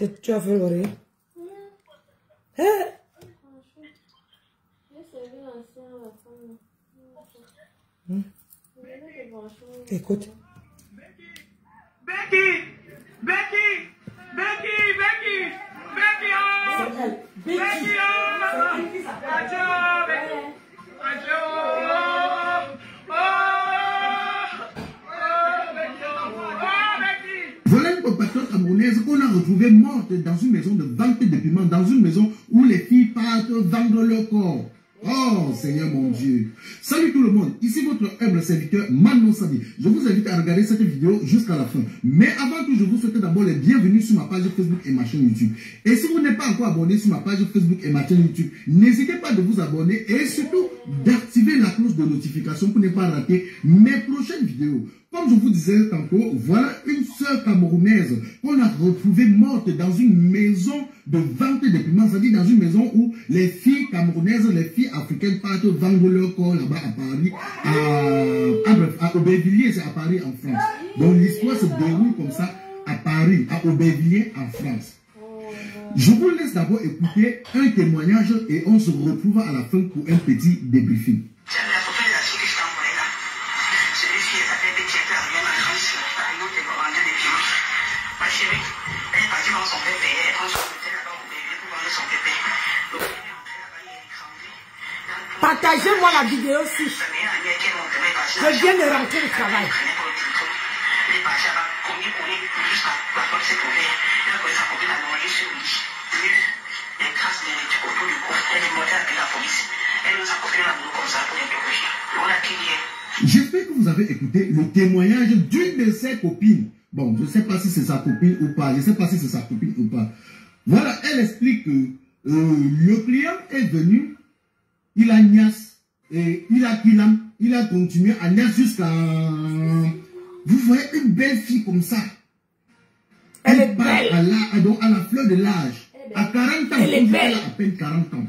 Tu as fait l'oreille. Écoute. Becky! Becky! Becky! Becky! Becky! Oh! Becky! Oh! Adjo! Adjo! Voilà une compatriote camerounaise qu'on a retrouvée morte dans une maison de vente de piments, dans une maison où les filles partent vendre leur corps. Oh Seigneur mon Dieu. Salut tout le monde, ici votre humble serviteur Manon Sabi. Je vous invite à regarder cette vidéo jusqu'à la fin. Mais avant tout, je vous souhaite d'abord les bienvenus sur ma page Facebook et ma chaîne YouTube. Et si vous n'êtes pas encore abonné sur ma page Facebook et ma chaîne YouTube, n'hésitez pas de vous abonner et surtout d'activer la cloche de notification pour ne pas rater mes prochaines vidéos. Comme je vous disais tantôt, voilà une sœur camerounaise qu'on a retrouvée morte dans une maison de vente de piments, c'est-à-dire dans une maison où les filles camerounaises, les filles africaines partent vendre leur corps là-bas à Paris, à Aubervilliers, c'est à Paris en France. Donc l'histoire se déroule comme ça à Paris, à Aubervilliers en France. Je vous laisse d'abord écouter un témoignage et on se retrouve à la fin pour un petit débriefing. Partagez-moi la vidéo aussi. Je viens de rentrer au travail. J'espère que vous avez écouté le témoignage d'une de ses copines. Bon, je ne sais pas si c'est sa copine ou pas. Je ne sais pas si c'est sa copine ou pas. Voilà, elle explique que le client est venu, il a niasse, et il a continué à niasse jusqu'à... Vous voyez une belle fille comme ça. Elle est belle. À la fleur de l'âge. À 40 ans, elle est belle. Elle a à peine 40 ans.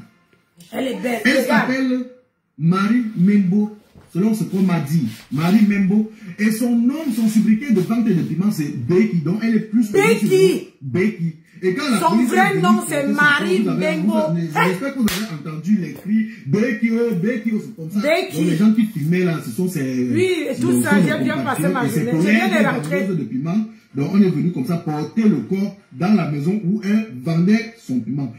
Elle est belle. Elle s'appelle Marie Membo. Selon ce qu'on m'a dit, Marie Membo. Et son nom, son sobriquet de vente de piments, c'est Becky. Donc elle est plus... Becky. Becky. Et quand son vrai nom, c'est Marie Membo. J'espère que vous avez entendu les cris Becky, Becky, c'est comme ça. Becky. Donc les gens qui filmaient là, ce sont ces... Oui, et tout ça, j'ai bien passé ma journée. Je viens de rentrer. De piment. Donc on est venu comme ça porter le corps dans la maison où elle vendait son piment.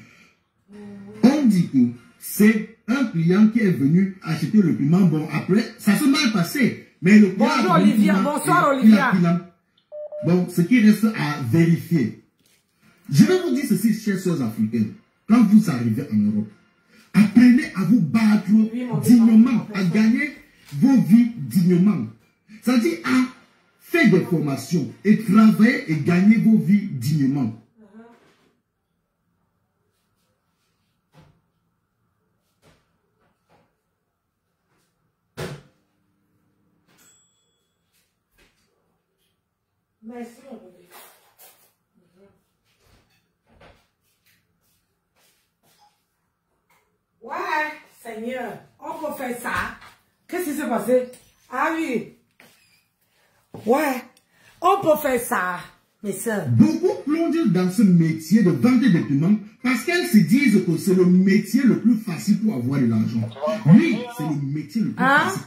On dit que c'est un client qui est venu acheter le piment. Bon, après, ça s'est mal passé. Mais le client... Bonjour Olivia, bonsoir Olivia. Bon, ce qui reste à vérifier. Je vais vous dire ceci, chers sœurs africaines. Quand vous arrivez en Europe, apprenez à vous battre dignement, à gagner vos vies dignement. C'est-à-dire à faire des formations et travailler et gagner vos vies dignement. Merci. Ouais, Seigneur, on peut faire ça. Qu'est-ce qui s'est passé? Ah oui. Ouais, on peut faire ça, mes soeurs. Beaucoup plongent dans ce métier de vente de piments parce qu'elles se disent que c'est le métier le plus facile pour avoir de l'argent. Oui, c'est le métier le plus facile.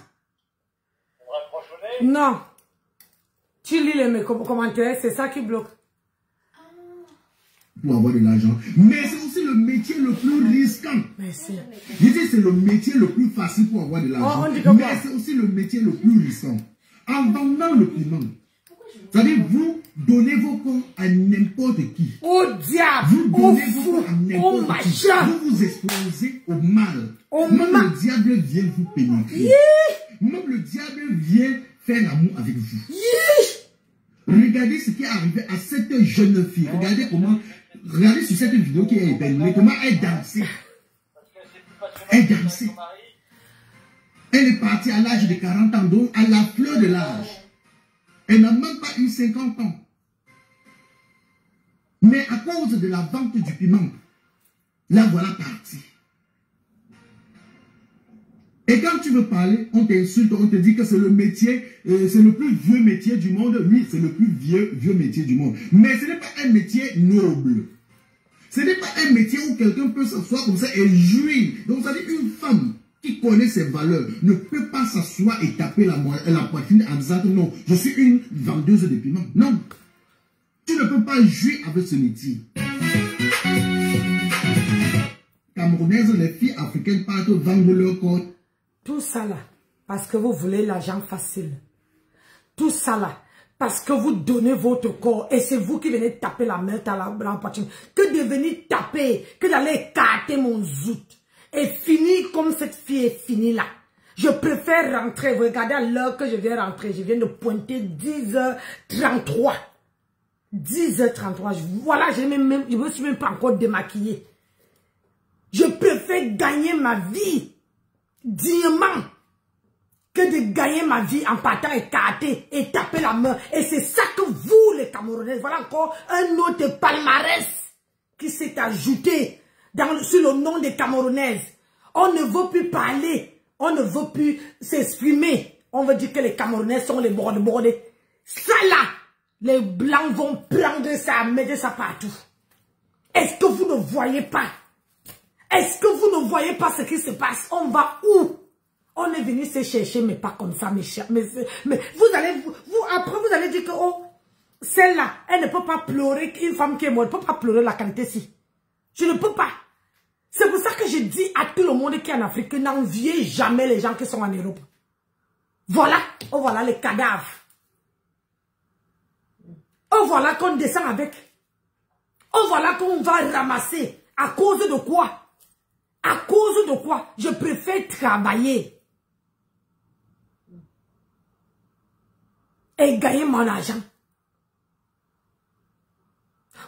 Non. Tu lis les commentaires, c'est ça qui bloque. Pour avoir de l'argent. Mais c'est aussi le métier le plus risquant. Merci. Je dis c'est le métier le plus facile pour avoir de l'argent. Mais c'est aussi le métier le plus risquant. En vendant le piment, c'est-à-dire vous donnez vos corps à n'importe qui. Au diable, vous donnez au vos fou, corps à n'importe qui. Vous vous exposez au mal. Même le diable vient vous pénétrer. Même le diable vient faire l'amour avec vous. Regardez ce qui est arrivé à cette jeune fille. Regardez comment, regardez sur cette vidéo qui est épinglée, comment elle dansait. Elle dansait. Elle est partie à l'âge de 40 ans, donc à la fleur de l'âge. Elle n'a même pas eu 50 ans. Mais à cause de la vente du piment, la voilà partie. Et quand tu veux parler, on t'insulte, on te dit que c'est le métier, c'est le plus vieux métier du monde. Oui, c'est le plus vieux métier du monde. Mais ce n'est pas un métier noble. Ce n'est pas un métier où quelqu'un peut s'asseoir comme ça et jouir. Donc, ça dit une femme qui connaît ses valeurs ne peut pas s'asseoir et taper la poitrine en disant que non, je suis une vendeuse de piment. Non. Tu ne peux pas jouir avec ce métier. Camerounaises, les filles africaines partent vendre leur corps. Tout ça là, parce que vous voulez l'argent facile. Tout ça là, parce que vous donnez votre corps et c'est vous qui venez taper la main à la poitrine. Que de venir taper, que d'aller écarter mon zout. Et finir comme cette fille est finie là. Je préfère rentrer. Vous regardez à l'heure que je viens rentrer. Je viens de pointer 10h33. 10h33. Voilà, je ne me suis même pas encore démaquillée. Je préfère gagner ma vie dignement que de gagner ma vie en partant écarter et taper la main. Et c'est ça que vous, les Camerounais, voilà encore un autre palmarès qui s'est ajouté sur le nom des Camerounaises. On ne veut plus parler, on ne veut plus s'exprimer. On veut dire que les Camerounais sont les bordés. Ça là, les Blancs vont prendre ça, mettre ça partout. Est-ce que vous ne voyez pas? Est-ce que vous ne voyez pas ce qui se passe? On va où? On est venu se chercher, mais pas comme ça, mes chers. Mais vous allez, après vous allez dire que, oh, celle-là, elle ne peut pas pleurer, une femme qui est morte ne peut pas pleurer la qualité-ci. Je ne peux pas. C'est pour ça que je dis à tout le monde qui est en Afrique, n'enviez jamais les gens qui sont en Europe. Voilà, oh voilà les cadavres. Oh voilà qu'on descend avec. Oh voilà qu'on va ramasser. À cause de quoi? À cause de quoi? Je préfère travailler et gagner mon argent.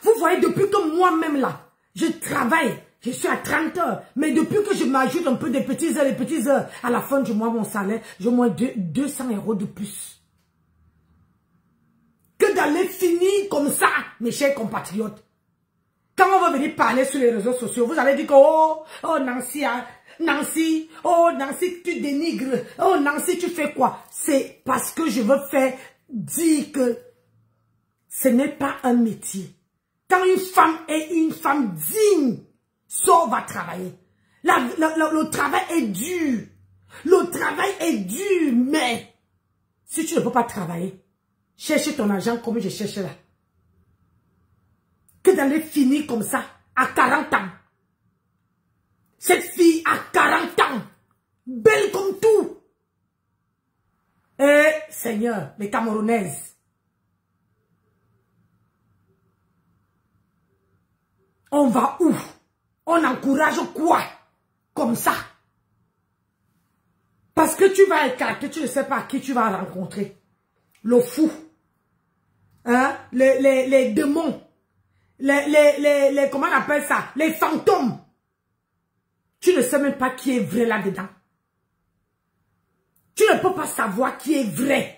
Vous voyez, depuis que moi-même là, je travaille, je suis à 30 heures, mais depuis que je m'ajoute un peu de petites heures, à la fin du mois, mon salaire, j'ai au moins 200 € de plus. Que d'aller finir comme ça, mes chers compatriotes. Quand on va venir parler sur les réseaux sociaux, vous allez dire que, oh Nancy, oh Nancy, tu dénigres, oh Nancy, tu fais quoi? C'est parce que je veux faire dire que ce n'est pas un métier. Quand une femme est une femme digne, sort va travailler. Le travail est dur. Le travail est dur, mais si tu ne peux pas travailler, cherche ton argent comme je cherche là. Que d'aller finir comme ça, à 40 ans. Cette fille à 40 ans, belle comme tout. Eh, Seigneur, les Camerounaises. On va où? On encourage quoi? Comme ça. Parce que tu vas écarter, tu ne sais pas qui tu vas rencontrer. Le fou. Hein? Les démons. Comment on appelle ça? Les fantômes. Tu ne sais même pas qui est vrai là-dedans. Tu ne peux pas savoir qui est vrai.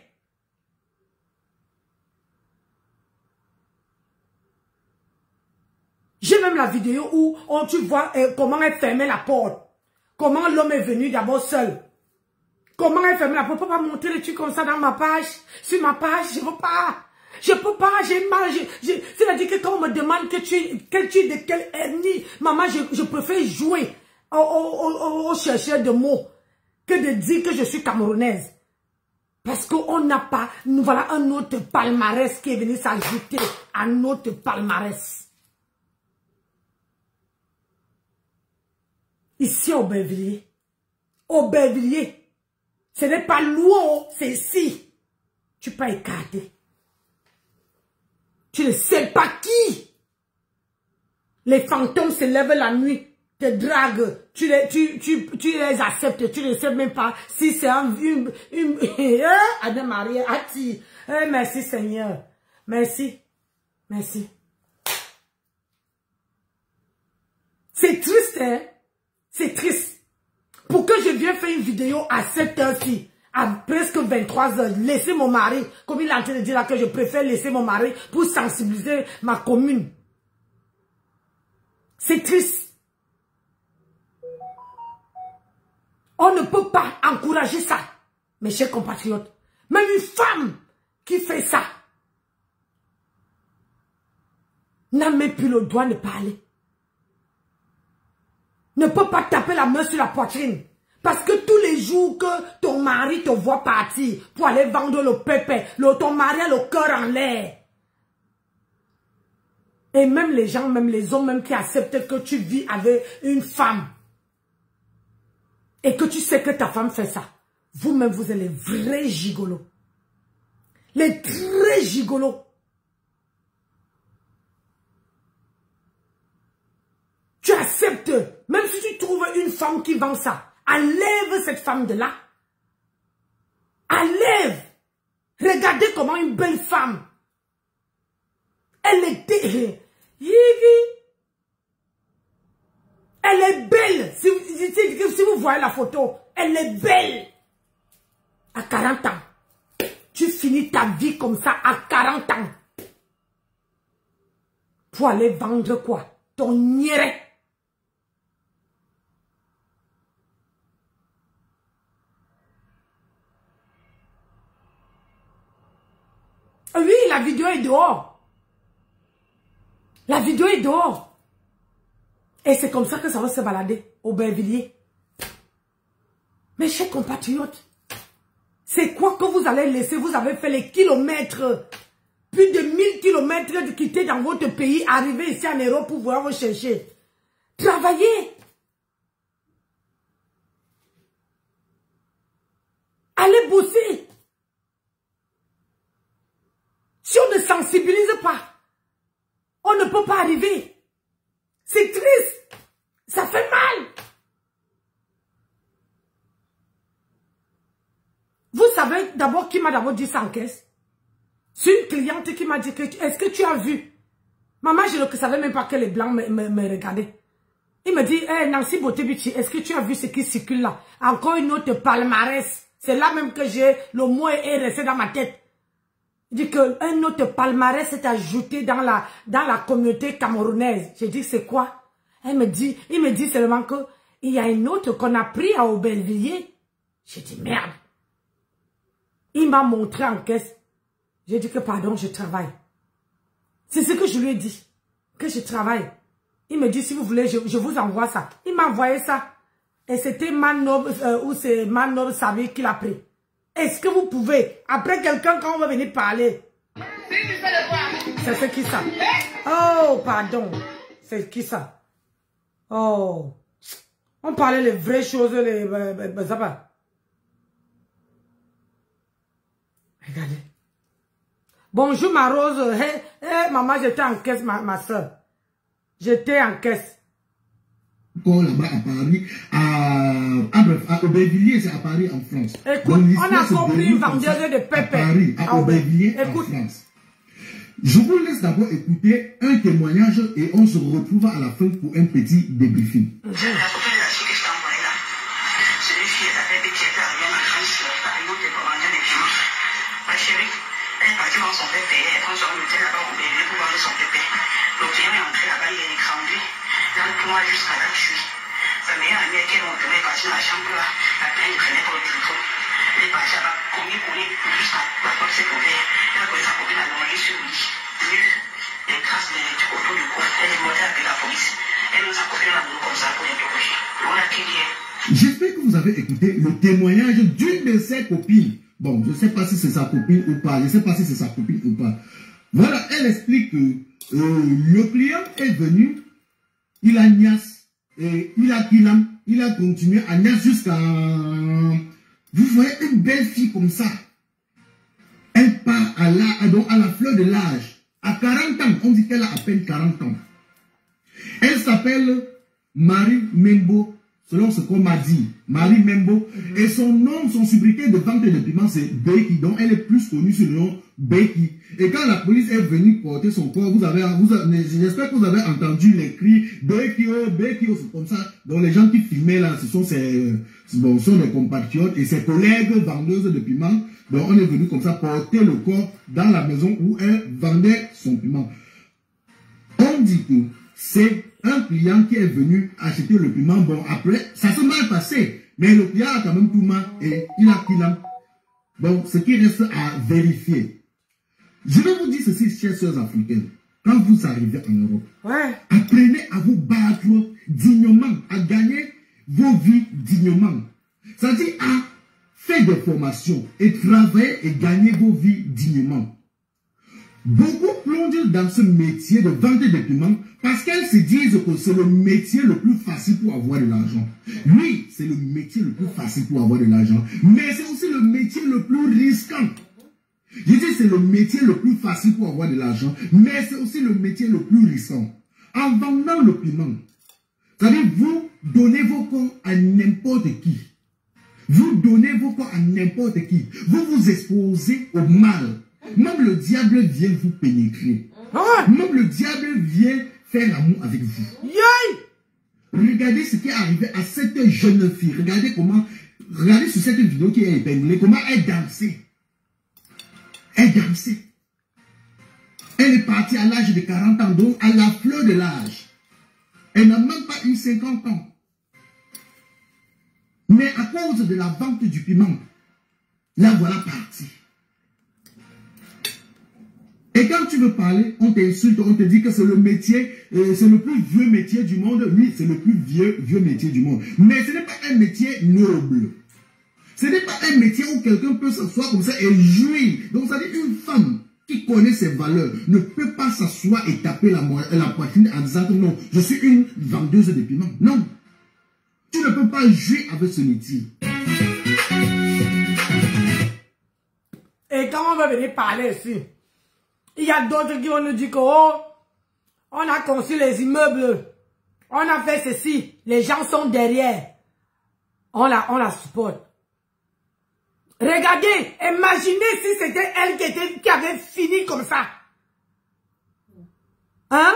J'ai même la vidéo où tu vois comment elle fermait la porte. Comment l'homme est venu d'abord seul. Comment elle fermait la porte. Je ne peux pas montrer les trucs comme ça dans ma page. Sur ma page, je ne veux pas. Je peux pas, j'ai mal. C'est-à-dire que quand on me demande que tu es de quelle ethnie, maman, je préfère jouer au chercheur de mots que de dire que je suis camerounaise. Parce qu'on n'a pas, nous voilà un autre palmarès qui est venu s'ajouter à notre palmarès. Ici au Aubervilliers, ce n'est pas loin, c'est ici. Tu peux écarter. Tu ne sais pas qui. Les fantômes se lèvent la nuit, te draguent, tu les acceptes, tu ne sais même pas si c'est une Anne-Marie, Ati. Merci Seigneur. Merci. Merci. C'est triste, hein? C'est triste. Pour que je vienne faire une vidéo à cette heure-ci, à presque 23 h, laisser mon mari, comme il est en train de dire là que je préfère laisser mon mari pour sensibiliser ma commune. C'est triste. On ne peut pas encourager ça, mes chers compatriotes. Même une femme qui fait ça n'a même plus le droit de parler. Ne peut pas taper la main sur la poitrine. Parce que tous les jours que ton mari te voit partir pour aller vendre le pépé, ton mari a le cœur en l'air. Et même les gens, même les hommes même qui acceptent que tu vis avec une femme et que tu sais que ta femme fait ça, vous-même vous êtes les vrais gigolos. Les vrais gigolos. Tu acceptes, même si tu trouves une femme qui vend ça, enlève cette femme de là. Enlève. Regardez comment une belle femme. Elle était... Elle est belle. Si vous voyez la photo, elle est belle. À 40 ans. Tu finis ta vie comme ça à 40 ans. Pour aller vendre quoi? Ton nieret. Oui, la vidéo est dehors. La vidéo est dehors. Et c'est comme ça que ça va se balader au Bervilliers. Mes chers compatriotes, c'est quoi que vous allez laisser? Vous avez fait les kilomètres, plus de 1000 kilomètres de quitter dans votre pays, arriver ici en Europe pour pouvoir vous chercher. Travaillez. Allez bosser. Si on ne sensibilise pas, on ne peut pas arriver. C'est triste. Ça fait mal. Vous savez d'abord qui m'a d'abord dit ça en caisse? C'est une cliente qui m'a dit que est-ce que tu as vu? Maman, je ne savais même pas que les blancs me regardaient. Il me dit, hey, Nancy Botebichi, est-ce que tu as vu ce qui circule là? Encore une autre palmarès. C'est là même que j'ai, le mot est resté dans ma tête. Il dit qu'un autre palmarès s'est ajouté dans la communauté camerounaise. J'ai dit, c'est quoi? Il me dit seulement que il y a une autre qu'on a pris à Aubervilliers. J'ai dit, merde. Il m'a montré en caisse. J'ai dit que pardon, je travaille. C'est ce que je lui ai dit. Que je travaille. Il me dit, si vous voulez, je vous envoie ça. Il m'a envoyé ça. Et c'était Manob, ou c'est Manob Savi qui l'a pris. Est-ce que vous pouvez, après quelqu'un, quand on va venir parler, c'est qui ça? Oh, pardon. C'est qui ça? Oh. On parlait les vraies choses, les... Regardez. Bonjour ma Rose. Hey, maman, j'étais en caisse, ma soeur. J'étais en caisse. Là-bas à Paris, à Aubervilliers, c'est à Paris en France. Écoute, on a compris une vendeuse de pépé. À Paris, à Aubervilliers en France. Je vous laisse d'abord écouter un témoignage et on se retrouve à la fin pour un petit débriefing. Moi jusqu'à la tuer. Sa meilleure amie qui est donc est partie dans la chambre là, la plainte prenait pour le téléphone. Elle est partie là-bas, combien jusqu'à la porte s'est ouverte. Elle a posé sa copine à manger sur le lit. Les traces d'électrique autour du cou. Elle est montée avec la police. Elle nous a coupé la boue comme ça pour l'interroger. On a crié. J'espère que vous avez écouté le témoignage d'une de ses copines. Bon, je ne sais pas si c'est sa copine ou pas. Je ne sais pas si c'est sa copine ou pas. Voilà, elle explique que le client est venu. Il a niasse et il a continué à niasse jusqu'à... Vous voyez une belle fille comme ça. Elle part à la fleur de l'âge. À 40 ans, on dit qu'elle a à peine 40 ans. Elle s'appelle Marie Membo, selon ce qu'on m'a dit. Marie Membo. Et son nom, son sobriquet de vente de piment, c'est Becky. Donc elle est plus connue sous le nom Becky. Et quand la police est venue porter son corps, j'espère que vous avez entendu les cris Becky, oh, Becky, oh, c'est comme ça. Donc les gens qui filmaient là, ce sont des compatriotes et ses collègues vendeuses de piment. Donc on est venu comme ça porter le corps dans la maison où elle vendait son piment. On dit que c'est un client qui est venu acheter le piment, bon, après, ça s'est mal passé. Mais le client a quand même tout mal et il a pris. Bon, ce qui reste à vérifier. Je vais vous dire ceci, chers sœurs africaines. Quand vous arrivez en Europe, apprenez à vous battre dignement, à gagner vos vies dignement. C'est-à-dire à faire des formations et travailler et gagner vos vies dignement. Beaucoup plongent dans ce métier de vente de piments parce qu'elles se disent que c'est le métier le plus facile pour avoir de l'argent. Oui, c'est le métier le plus facile pour avoir de l'argent, mais c'est aussi le métier le plus risquant. Je dis c'est le métier le plus facile pour avoir de l'argent, mais c'est aussi le métier le plus risquant. En vendant le piment, c'est-à-dire vous donnez vos corps à n'importe qui. Vous donnez vos corps à n'importe qui. Vous vous exposez au mal. Même le diable vient vous pénétrer. Même le diable vient faire l'amour avec vous. Regardez ce qui est arrivé à cette jeune fille. Regardez sur cette vidéo qui est épinglée, comment elle dansait. Elle dansait. Elle est partie à l'âge de 40 ans, donc à la fleur de l'âge. Elle n'a même pas eu 50 ans. Mais à cause de la vente du piment, la voilà partie. Et quand tu veux parler, on t'insulte, on te dit que c'est le métier, c'est le plus vieux métier du monde. Oui, c'est le plus vieux métier du monde. Mais ce n'est pas un métier noble. Ce n'est pas un métier où quelqu'un peut s'asseoir comme ça et jouir. Donc, ça dit une femme qui connaît ses valeurs ne peut pas s'asseoir et taper la poitrine en disant que non, je suis une vendeuse de piments. Non. Tu ne peux pas jouer avec ce métier. Et quand on va venir parler ici, il y a d'autres qui vont nous dire que oh, on a conçu les immeubles, on a fait ceci, les gens sont derrière, on la supporte. Regardez, imaginez si c'était elle qui avait fini comme ça. Hein?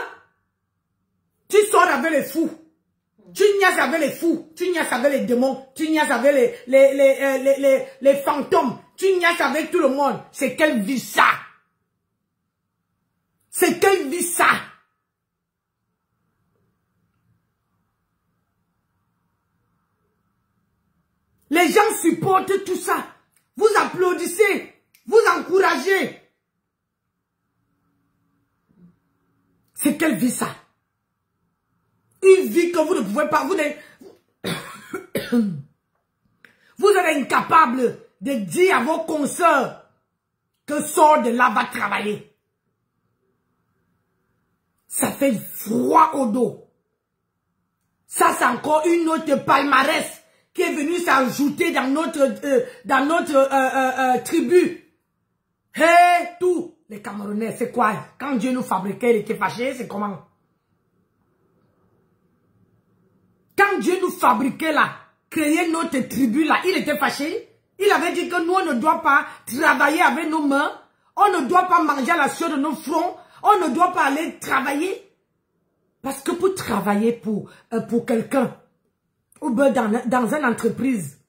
Tu sors avec les fous. Tu niaises avec les fous. Tu niaises avec les démons. Tu niaises avec les fantômes. Tu niaises avec tout le monde. C'est quelle vie ça? C'est quelle vie ça? Les gens supportent tout ça. Vous applaudissez, vous encouragez. C'est quelle vie ça? Une vie que vous ne pouvez pas, vous êtes incapable de dire à vos consoeurs que sort de là va travailler. Ça fait froid au dos. Ça, c'est encore une autre palmarès qui est venue s'ajouter dans notre tribu. Hey, tout. Les Camerounais, c'est quoi? Quand Dieu nous fabriquait, il était fâché, c'est comment? Quand Dieu nous fabriquait là, créer notre tribu là, il était fâché. Il avait dit que nous, on ne doit pas travailler avec nos mains. On ne doit pas manger à la sueur de nos fronts. On ne doit pas aller travailler. Parce que pour travailler pour quelqu'un, ou bien dans une entreprise,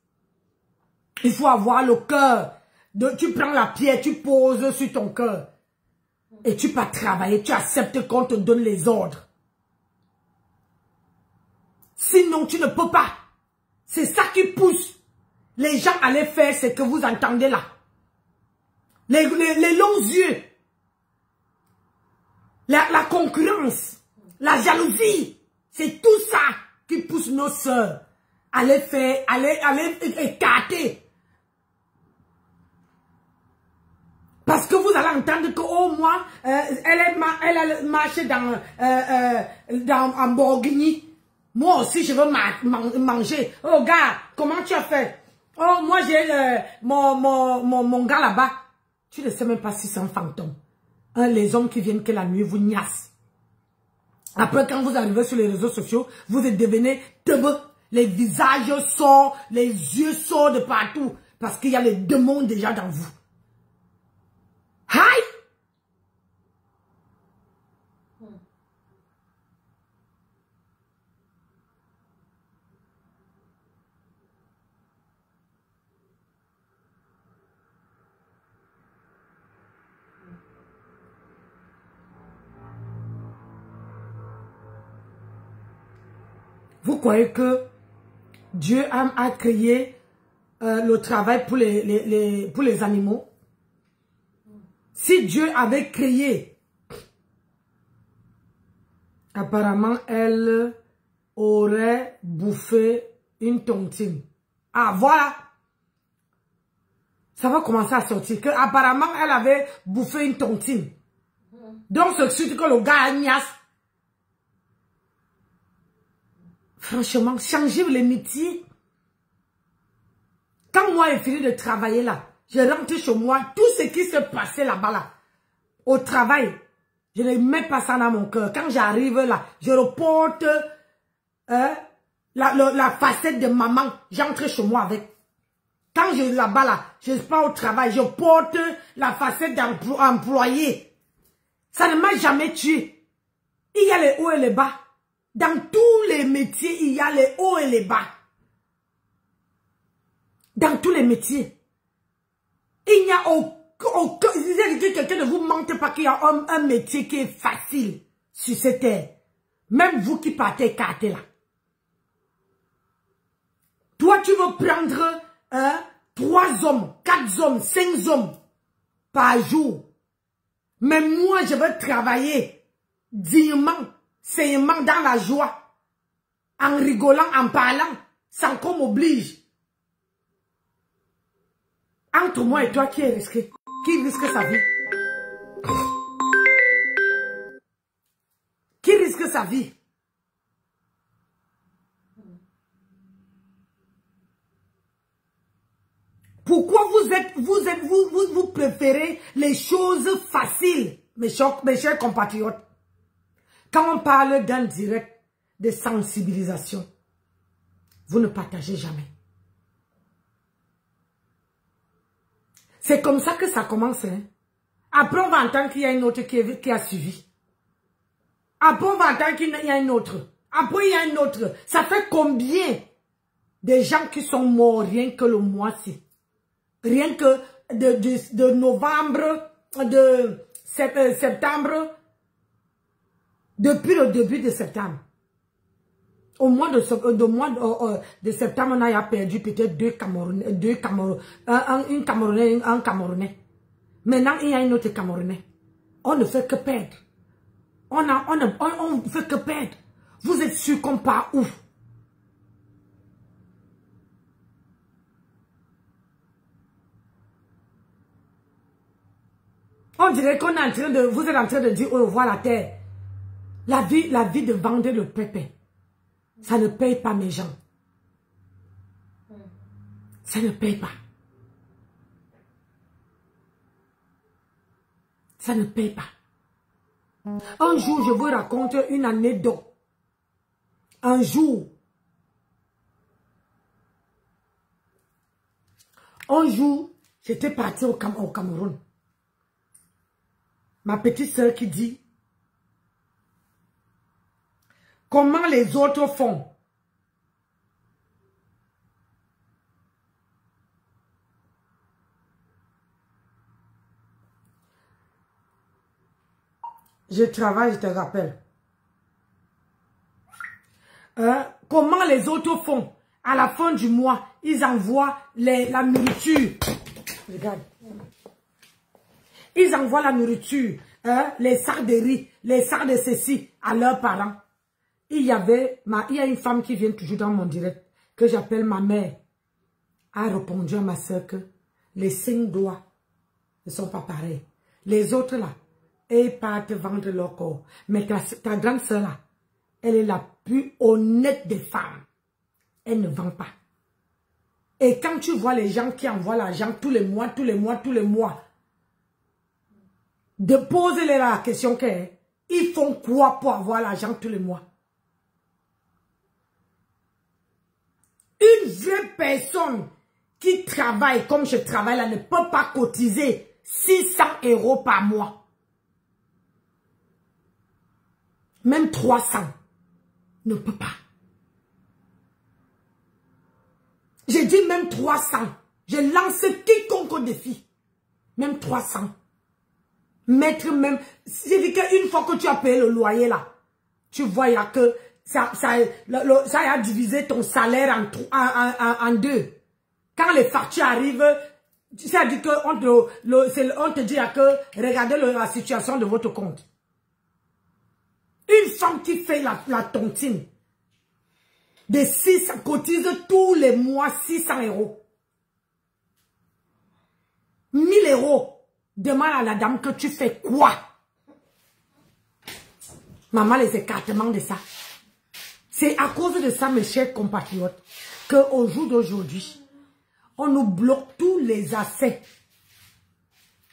il faut avoir le cœur. Tu prends la pierre, tu poses sur ton cœur. Et tu peux travailler, tu acceptes qu'on te donne les ordres. Sinon, tu ne peux pas. C'est ça qui pousse les gens à aller faire ce que vous entendez là. Les longs yeux. La concurrence. La jalousie. C'est tout ça qui pousse nos sœurs à aller faire, aller écarter. Parce que vous allez entendre que, oh, moi, elle marche en Bourgogne. Moi aussi, je veux manger. Oh, gars, comment tu as fait? Oh, moi, j'ai mon gars là-bas. Tu ne sais même pas si c'est un fantôme. Les hommes qui viennent que la nuit vous niassent. Après, quand vous arrivez sur les réseaux sociaux, vous êtes devenus teubeux. Les visages sortent, les yeux sortent de partout. Parce qu'il y a les démons déjà dans vous. Aïe! croyez que Dieu a créé le travail pour les animaux? Si Dieu avait créé, apparemment, elle aurait bouffé une tontine. Ah, voilà. Ça va commencer à sortir. Que apparemment, elle avait bouffé une tontine. Donc, c'est sûr que le gars a niasse. Franchement, changer les métiers. Quand moi, j'ai fini de travailler là, je rentre chez moi, tout ce qui se passait là-bas, là, au travail, je ne mets pas ça dans mon cœur. Quand j'arrive là, je reporte la facette de maman, j'entre chez moi avec. Quand je suis là-bas, là, je pars au travail, je porte la facette d'employé. Ça ne m'a jamais tué. Il y a les hauts et les bas. Dans tous les métiers, il y a les hauts et les bas. Dans tous les métiers. Il n'y a aucun... Quelqu'un ne vous mente pas qu'il y a un métier qui est facile sur cette terre. Même vous qui partez écarté là. Toi, tu veux prendre 3 hommes, 4 hommes, 5 hommes par jour. Mais moi, je veux travailler dignement, sainement, dans la joie, en rigolant, en parlant, sans qu'on m'oblige. Entre moi et toi, qui est risqué? Qui risque sa vie? Qui risque sa vie? Pourquoi vous préférez les choses faciles, mes chers compatriotes? Quand on parle d'un direct de sensibilisation, vous ne partagez jamais. C'est comme ça que ça commence. Hein? Après, on va entendre qu'il y a une autre qui a suivi. Après, on va entendre qu'il y a une autre. Après, il y a une autre. Ça fait combien de gens qui sont morts rien que le mois-ci? Rien que de novembre, de septembre, depuis le début de septembre. Au mois de septembre, on a perdu peut-être 2 Camerounais, un Camerounais, un Camerounais. Maintenant, il y a une autre Camerounais. On ne fait que perdre. On ne fait que perdre. Vous êtes sûr qu'on part où? On dirait qu'on est en train de, vous êtes en train de dire au revoir la terre. La vie de vendre le pépé, ça ne paye pas mes gens. Ça ne paye pas. Ça ne paye pas. Un jour, je vous raconte une anecdote. Un jour, j'étais partie au Cameroun. Ma petite soeur qui dit, comment les autres font? Je travaille, je te rappelle. Comment les autres font? À la fin du mois, ils envoient la nourriture. Regarde. Ils envoient la nourriture, les sacs de riz, les sacs de ceci à leurs parents. Il y a une femme qui vient toujours dans mon direct, que j'appelle ma mère, a répondu à ma soeur que les 5 doigts ne sont pas pareils. Les autres là, elles partent vendre leur corps. Mais ta grande soeur là, elle est la plus honnête des femmes. Elle ne vend pas. Et quand tu vois les gens qui envoient l'argent tous les mois, de poser la question qu'ils font quoi pour avoir l'argent tous les mois? Une vraie personne qui travaille comme je travaille là ne peut pas cotiser 600 € par mois. Même 300 ne peut pas. J'ai dit même 300. Je lance quiconque au défi. Même 300. Mettre même... J'ai dit qu'une fois que tu as payé le loyer là, tu vois, il y a que ça a divisé ton salaire en deux. Quand les factures arrivent, ça dit que on te dit que regardez la situation de votre compte. Une femme qui fait la tontine de 600, cotise tous les mois 600 €. 1000 €. Demande à la dame que tu fais quoi? Maman, les écartements de ça. C'est à cause de ça, mes chers compatriotes, qu'au jour d'aujourd'hui, on nous bloque tous les accès.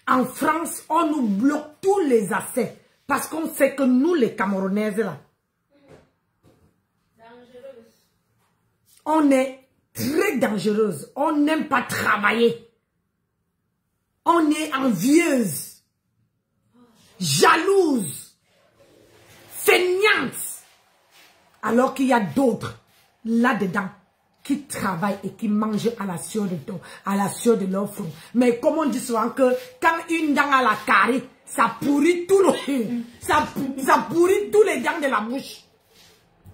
En France, on nous bloque tous les accès. Parce qu'on sait que nous, les Camerounaises, là, on est très dangereuses. On n'aime pas travailler. On est envieuse, jalouse, feignante. Alors qu'il y a d'autres là-dedans qui travaillent et qui mangent à la sueur de leur front. Mais comme on dit souvent que quand une dent a la carie, ça pourrit tout ça pourrit tous les dents de la bouche.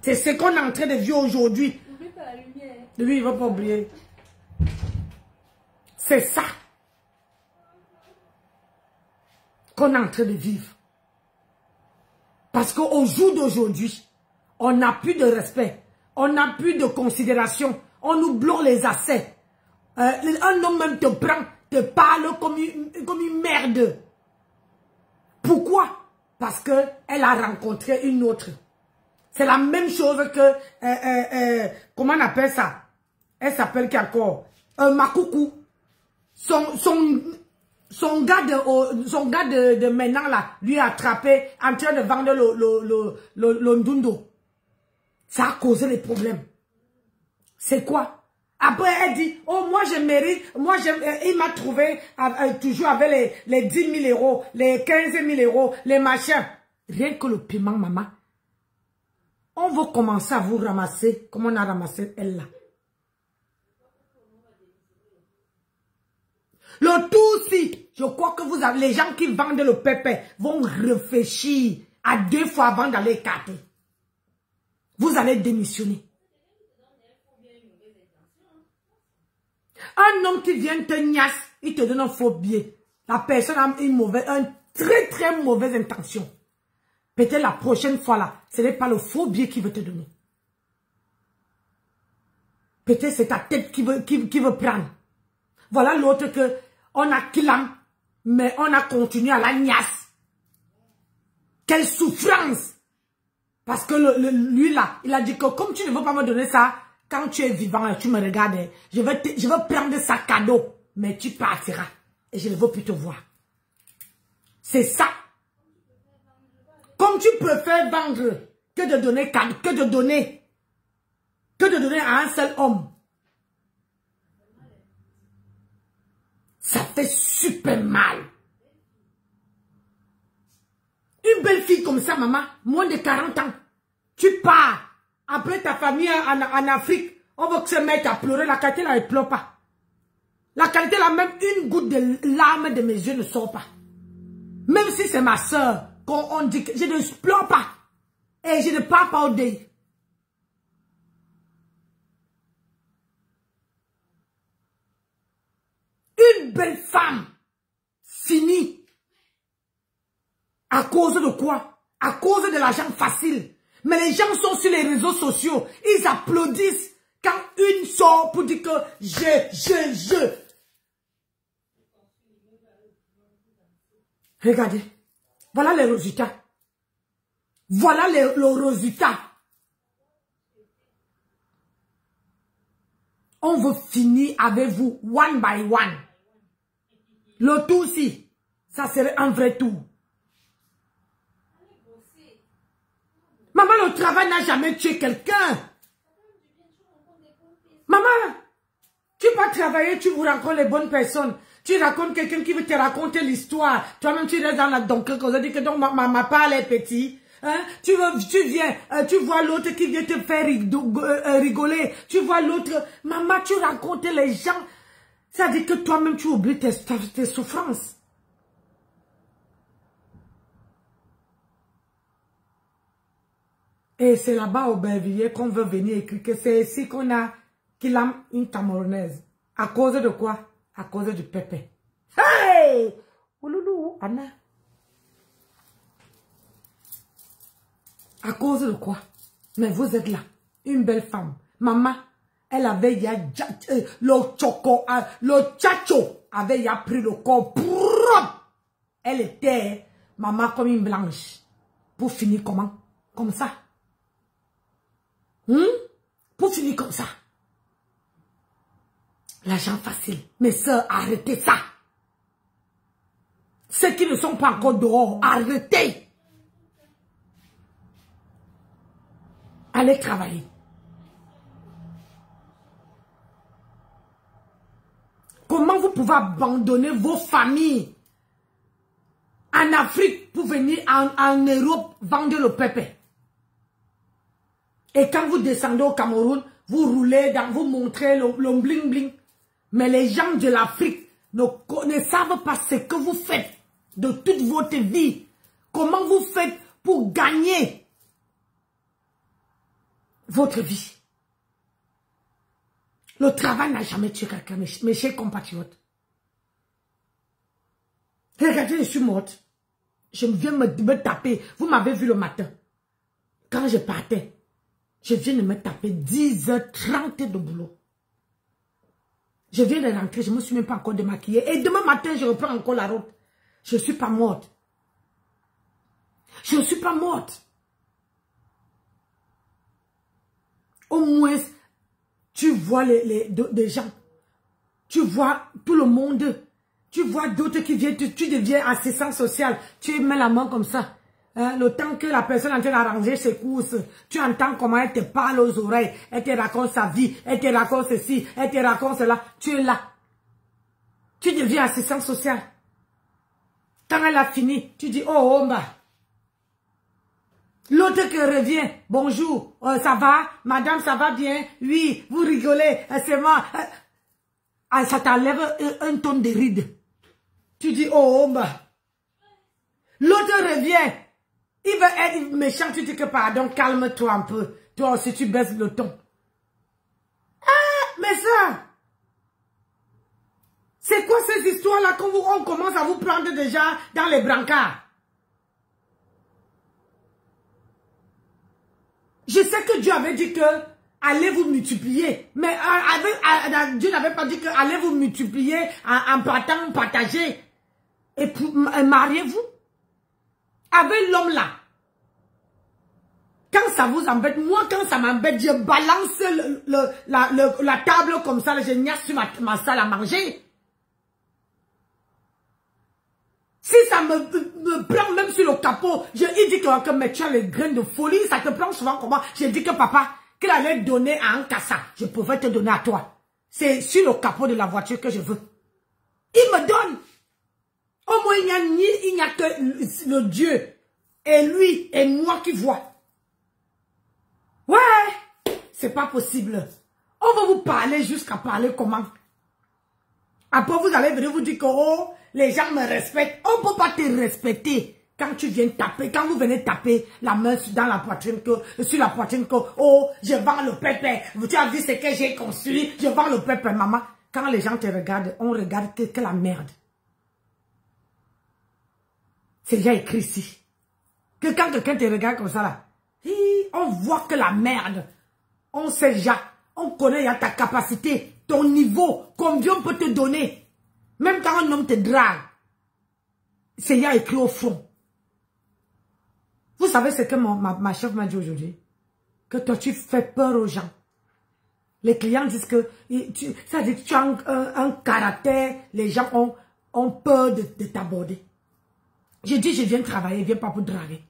C'est ce qu'on est en train de vivre aujourd'hui. N'oublie pas la lumière. Lui, il ne va pas oublier. C'est ça qu'on est en train de vivre. Parce qu'au jour d'aujourd'hui, on n'a plus de respect. On n'a plus de considération. On nous bloque les accès. Un homme même te prend, te parle comme une merde. Pourquoi? Parce qu'elle a rencontré une autre. C'est la même chose que, comment on appelle ça? Elle s'appelle qui encore? Makoukou. Son gars de maintenant là, lui a attrapé en train de vendre le ndundo. Ça a causé les problèmes. C'est quoi? Après, elle dit, oh, moi, je mérite, il m'a trouvé toujours avec les 10 000 €, les 15 000 €, les machins. Rien que le paiement, maman. On va commencer à vous ramasser, comme on a ramassé elle là. Le tout aussi, je crois que les gens qui vendent le pépé vont réfléchir à 2 fois avant d'aller écarter. Vous allez démissionner. Un homme qui vient te niasse, il te donne un faux billet. La personne a une très très mauvaise intention. Peut-être la prochaine fois là, ce n'est pas le faux billet qu'il veut te donner. Peut-être c'est ta tête qui veut prendre. Voilà l'autre que on a clam, mais on a continué à la niasse. Quelle souffrance! Parce que lui là, il a dit que comme tu ne veux pas me donner ça, quand tu es vivant et tu me regardes, je vais prendre ça cadeau, mais tu partiras. Et je ne veux plus te voir. C'est ça. Comme tu préfères vendre que de donner à un seul homme. Ça fait super mal. Une belle fille comme ça, maman, moins de 40 ans. Tu pars. Après ta famille en Afrique, on va se mettre à pleurer. La qualité là, elle ne pleure pas. La qualité là, même une goutte de larmes de mes yeux ne sort pas. Même si c'est ma soeur, quand on dit que je ne pleure pas. Et je ne parle pas au deuil. Une belle femme finie. À cause de quoi? À cause de l'argent facile. Mais les gens sont sur les réseaux sociaux. Ils applaudissent quand une sort pour dire que je. Regardez. Voilà les résultats. Voilà le résultat. On veut finir avec vous, one by one. Le tout aussi, ça serait un vrai tout. Maman, le travail n'a jamais tué quelqu'un. Maman, tu vas travailler, tu vous rencontres les bonnes personnes. Tu racontes quelqu'un qui veut te raconter l'histoire. Toi-même, tu restes dans la donque. Quand on dit que donc, ma part est petite. Hein? Tu viens, tu vois l'autre qui vient te faire rigoler. Tu vois l'autre. Maman, tu racontes les gens. Ça dit que toi-même, tu oublies tes souffrances. Et c'est là-bas au Bervilliers qu'on veut venir écrire que c'est ici qu'on a qu'il a une Camerounaise. À cause de quoi? À cause du pépé. Hey! Ouloulou, Anna. À cause de quoi? Mais vous êtes là, une belle femme. Maman, elle avait le tchacho avait pris le corps propre. Elle était, maman, comme une blanche. Pour finir comment? Comme ça. Pour finir comme ça. L'argent facile. Mes soeurs, arrêtez ça. Ceux qui ne sont pas encore dehors, arrêtez. Allez travailler. Comment vous pouvez abandonner vos familles en Afrique pour venir en Europe vendre le pépé? Et quand vous descendez au Cameroun, vous roulez, vous montrez le bling bling. Mais les gens de l'Afrique ne savent pas ce que vous faites de toute votre vie. Comment vous faites pour gagner votre vie. Le travail n'a jamais tué quelqu'un, mes chers compatriotes. Regardez, je suis morte. Je viens me taper. Vous m'avez vu le matin. Quand je partais, je viens de me taper 10h30 de boulot. Je viens de rentrer, je ne me suis même pas encore démaquillée. Et demain matin, je reprends encore la route. Je ne suis pas morte. Je ne suis pas morte. Au moins, tu vois des gens. Tu vois tout le monde. Tu vois d'autres qui viennent. Tu deviens assistant social. Tu mets la main comme ça. Hein, le temps que la personne est en train d'arranger ses courses, tu entends comment elle te parle aux oreilles. Elle te raconte sa vie. Elle te raconte ceci. Elle te raconte cela. Tu es là. Tu deviens assistant social. Quand elle a fini, tu dis, oh, bah. L'autre qui revient, bonjour, ça va, madame, ça va bien, oui, vous rigolez, c'est moi. Ça t'enlève un ton de ride. Tu dis, oh, bah. L'autre revient, il veut être méchant, tu dis que pardon, calme-toi un peu. Toi aussi, tu baisses le ton. Ah, mais ça, c'est quoi ces histoires-là quand on commence à vous prendre déjà dans les brancards? Je sais que Dieu avait dit que allez vous multiplier. Mais Dieu n'avait pas dit que allez vous multiplier en partant, partager. Et mariez-vous avec l'homme là. Quand ça vous embête, moi quand ça m'embête, je balance la table comme ça, je niasse sur ma salle à manger. Si ça me prend même sur le capot, il dit que mais tu as les graines de folie, ça te prend souvent comment? Je dis que papa, qu'il allait donner à un cassa, je pouvais te donner à toi. C'est sur le capot de la voiture que je veux. Il me donne. Au moins, il n'y a que le Dieu et lui et moi qui voient. Ouais, c'est pas possible. On va vous parler jusqu'à parler comment? Après, vous allez venir vous dire que oh, les gens me respectent. On ne peut pas te respecter quand tu viens taper, quand vous venez taper la main dans la poitrine, sur la poitrine, que oh, je vends le pépé. Tu as vu ce que j'ai construit, je vends le pépé, maman. Quand les gens te regardent, on regarde que la merde. C'est déjà écrit ici. Que quand quelqu'un te regarde comme ça, là, on voit que la merde. On sait déjà, on connaît ta capacité, ton niveau, combien on peut te donner. Même quand un homme te drague, c'est déjà écrit au fond. Vous savez ce que ma chef m'a dit aujourd'hui? Que toi, tu fais peur aux gens. Les clients disent que ça dit que tu as un caractère, les gens ont peur de t'aborder. J'ai dit, je viens travailler, je viens pas pour draguer.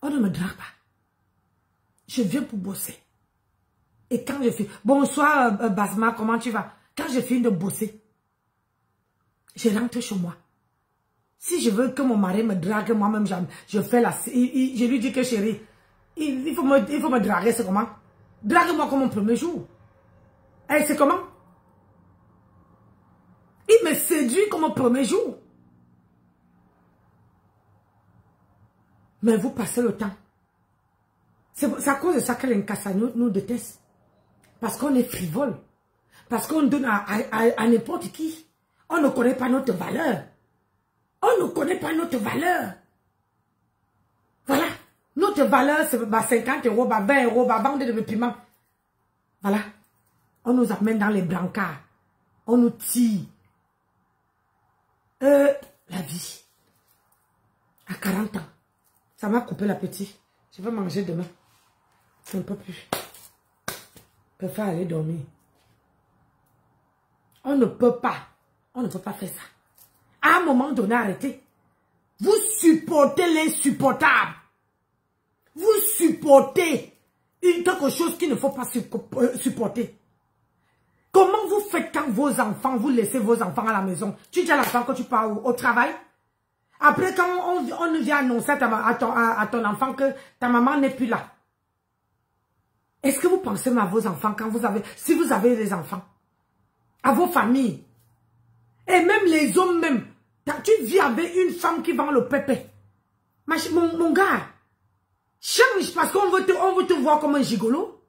On ne me drague pas. Je viens pour bosser. Et quand je fais, bonsoir Basma, comment tu vas? Quand je finis de bosser, je rentre chez moi. Si je veux que mon mari me drague, moi-même, je fais je lui dis que chérie, il faut me draguer, c'est comment? Drague-moi comme mon premier jour. Et c'est comment? Il me séduit comme mon premier jour. Mais vous passez le temps. C'est à cause de ça que les Nkassa nous détestent. Parce qu'on est frivole. Parce qu'on donne à n'importe qui. On ne connaît pas notre valeur. On ne connaît pas notre valeur. Voilà. Notre valeur, c'est 50 euros, 20 euros, vendre de piment. Voilà. On nous amène dans les brancards. On nous tire. La vie. À 40 ans. Ça m'a coupé l'appétit. Je vais manger demain. Je ne peux plus. Je préfère aller dormir. On ne peut pas. On ne peut pas faire ça. À un moment donné, arrêtez. Vous supportez l'insupportable. Vous supportez quelque chose qu'il ne faut pas supporter. Comment vous faites quand vos enfants, vous laissez vos enfants à la maison? Tu dis à l'enfant que tu pars au travail. Après, quand on vient annoncer à ton enfant que ta maman n'est plus là. Est-ce que vous pensez à vos enfants quand si vous avez des enfants? À vos familles? Et même les hommes même. Tu vis avec une femme qui vend le pépé. Mon gars, change parce qu'on veut te voir comme un gigolo.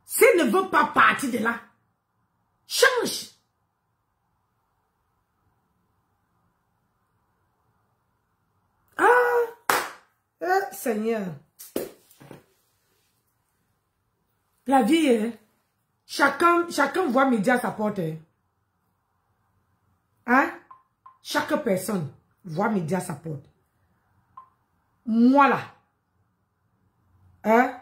S'il ne veut pas partir de là, change. Seigneur. La vie, hein? Chacun voit midi à sa porte. Hein? Chaque personne voit midi à sa porte. Moi là. Hein?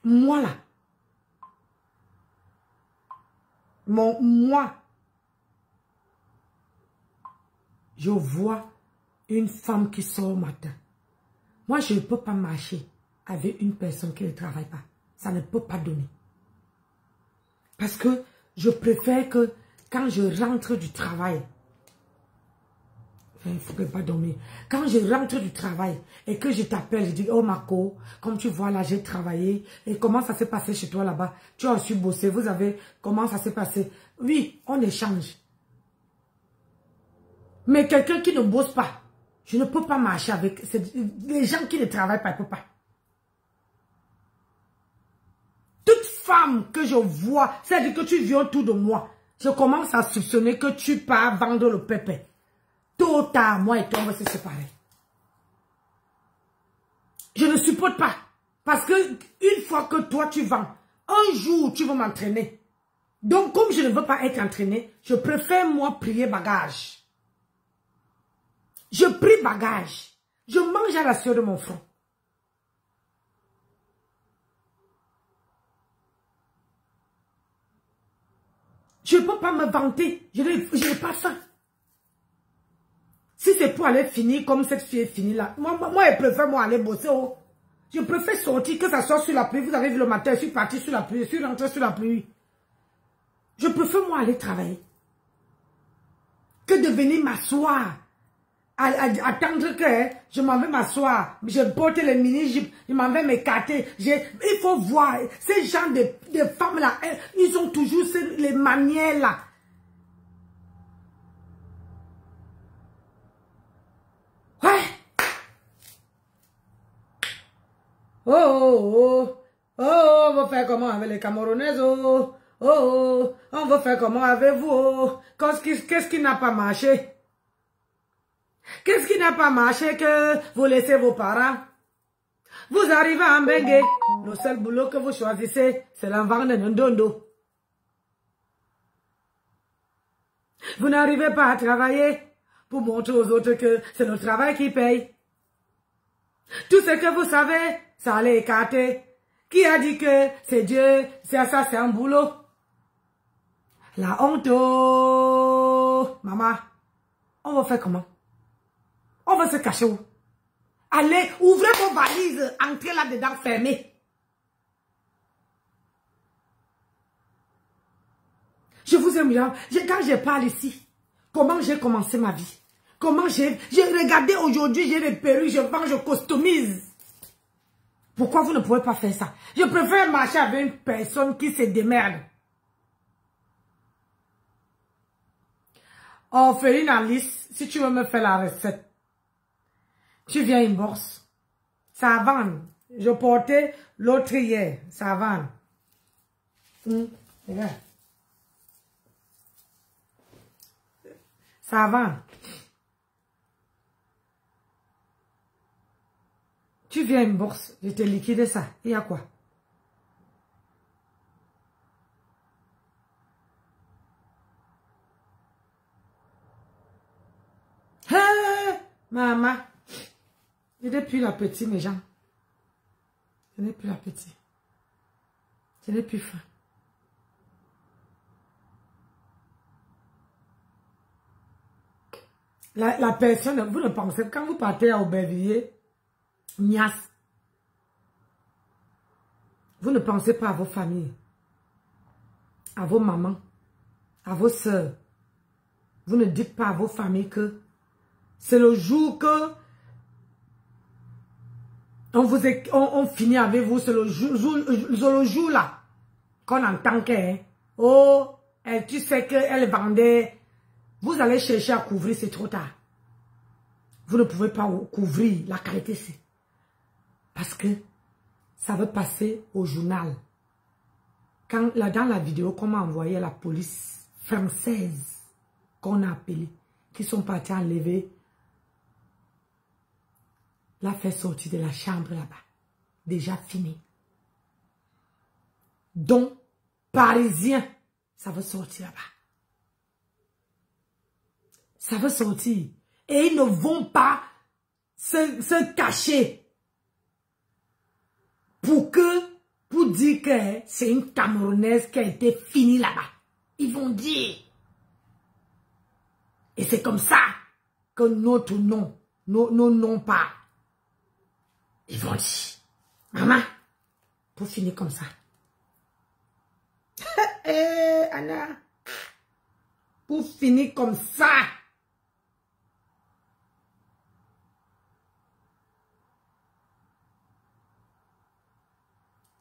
Moi là. Moi. Je vois une femme qui sort au matin. Moi, je ne peux pas marcher avec une personne qui ne travaille pas. Ça ne peut pas donner. Parce que je préfère que quand je rentre du travail, il ne faudrait pas dormir. Quand je rentre du travail et que je t'appelle, je dis, oh Marco, comme tu vois là, j'ai travaillé. Et comment ça s'est passé chez toi là-bas? Tu as aussi bossé, vous avez, comment ça s'est passé? Oui, on échange. Mais quelqu'un qui ne bosse pas, je ne peux pas marcher avec les gens qui ne travaillent pas, je ne peux pas. Toute femme que je vois, c'est-à-dire que tu viens autour de moi, je commence à soupçonner que tu pars vendre le pépé. Tôt ou tard, moi et toi, on va se séparer. Je ne supporte pas. Parce que une fois que toi tu vends, un jour tu vas m'entraîner. Donc comme je ne veux pas être entraîné, je préfère moi prier bagage. Je prie bagage. Je mange à la sueur de mon front. Je ne peux pas me vanter. Je n'ai pas faim. Si c'est pour aller finir comme cette fille est finie là, moi je préfère moi aller bosser. Oh. Je préfère sortir, que ça soit sur la pluie. Vous arrivez le matin, je suis parti sur la pluie, je suis rentré sur la pluie. Je préfère moi aller travailler. Que de venir m'asseoir. Attendre que je m'en vais m'asseoir, je porte les mini-jupes, je m'en vais m'écarter. Il faut voir, ces gens de femmes là, ils ont toujours les manières là. Ouais. Oh, on va faire comment avec les Camerounaises? On va faire comment avec vous? Qu'est-ce qui n'a pas marché? Qu'est-ce qui n'a pas marché que vous laissez vos parents? Vous arrivez à Mbengue, le seul boulot que vous choisissez, c'est la vente de Ndondo. Vous n'arrivez pas à travailler pour montrer aux autres que c'est le travail qui paye. Tout ce que vous savez, ça allait écarter. Qui a dit que c'est Dieu, c'est ça, c'est un boulot? La honte, oh, maman, on va faire comment? On va se cacher où? Allez, ouvrez vos valises, entrez là-dedans, fermez. Je vous aime bien. Quand je parle ici, comment j'ai commencé ma vie? Comment j'ai regardé aujourd'hui, j'ai des perruques, je vends, je customise. Pourquoi vous ne pouvez pas faire ça? Je préfère marcher avec une personne qui se démerde. Orpheline Alice, si tu veux me faire la recette, tu viens inbox. Ça va. Je portais l'autre hier. Ça va. Regarde. Ça va. Tu viens inbox. Je te liquide ça. Il y a quoi? Hey, maman. Je n'ai plus l'appétit, mes gens. Je n'ai plus l'appétit. Je n'ai plus faim. La personne, vous ne pensez, quand vous partez à Aubervilliers, Nias, vous ne pensez pas à vos familles, à vos mamans, à vos sœurs. Vous ne dites pas à vos familles que c'est le jour que on finit avec vous, c'est le jour là qu'on entend que, oh, tu sais qu'elle vendait, vous allez chercher à couvrir, c'est trop tard. Vous ne pouvez pas couvrir la qualité, c'est parce que ça veut passer au journal. Quand, là, dans la vidéo qu'on m'a envoyé la police française, qu'on a appelée, qui sont partis enlever, l'a fait sortir de la chambre là-bas. Déjà fini. Donc, Parisien, ça veut sortir là-bas. Ça veut sortir. Et ils ne vont pas se cacher pour dire que c'est une Camerounaise qui a été finie là-bas. Ils vont dire. Et c'est comme ça que notre nom, nos noms pas. Ils vont dire, maman, pour finir comme ça. Anna, pour finir comme ça.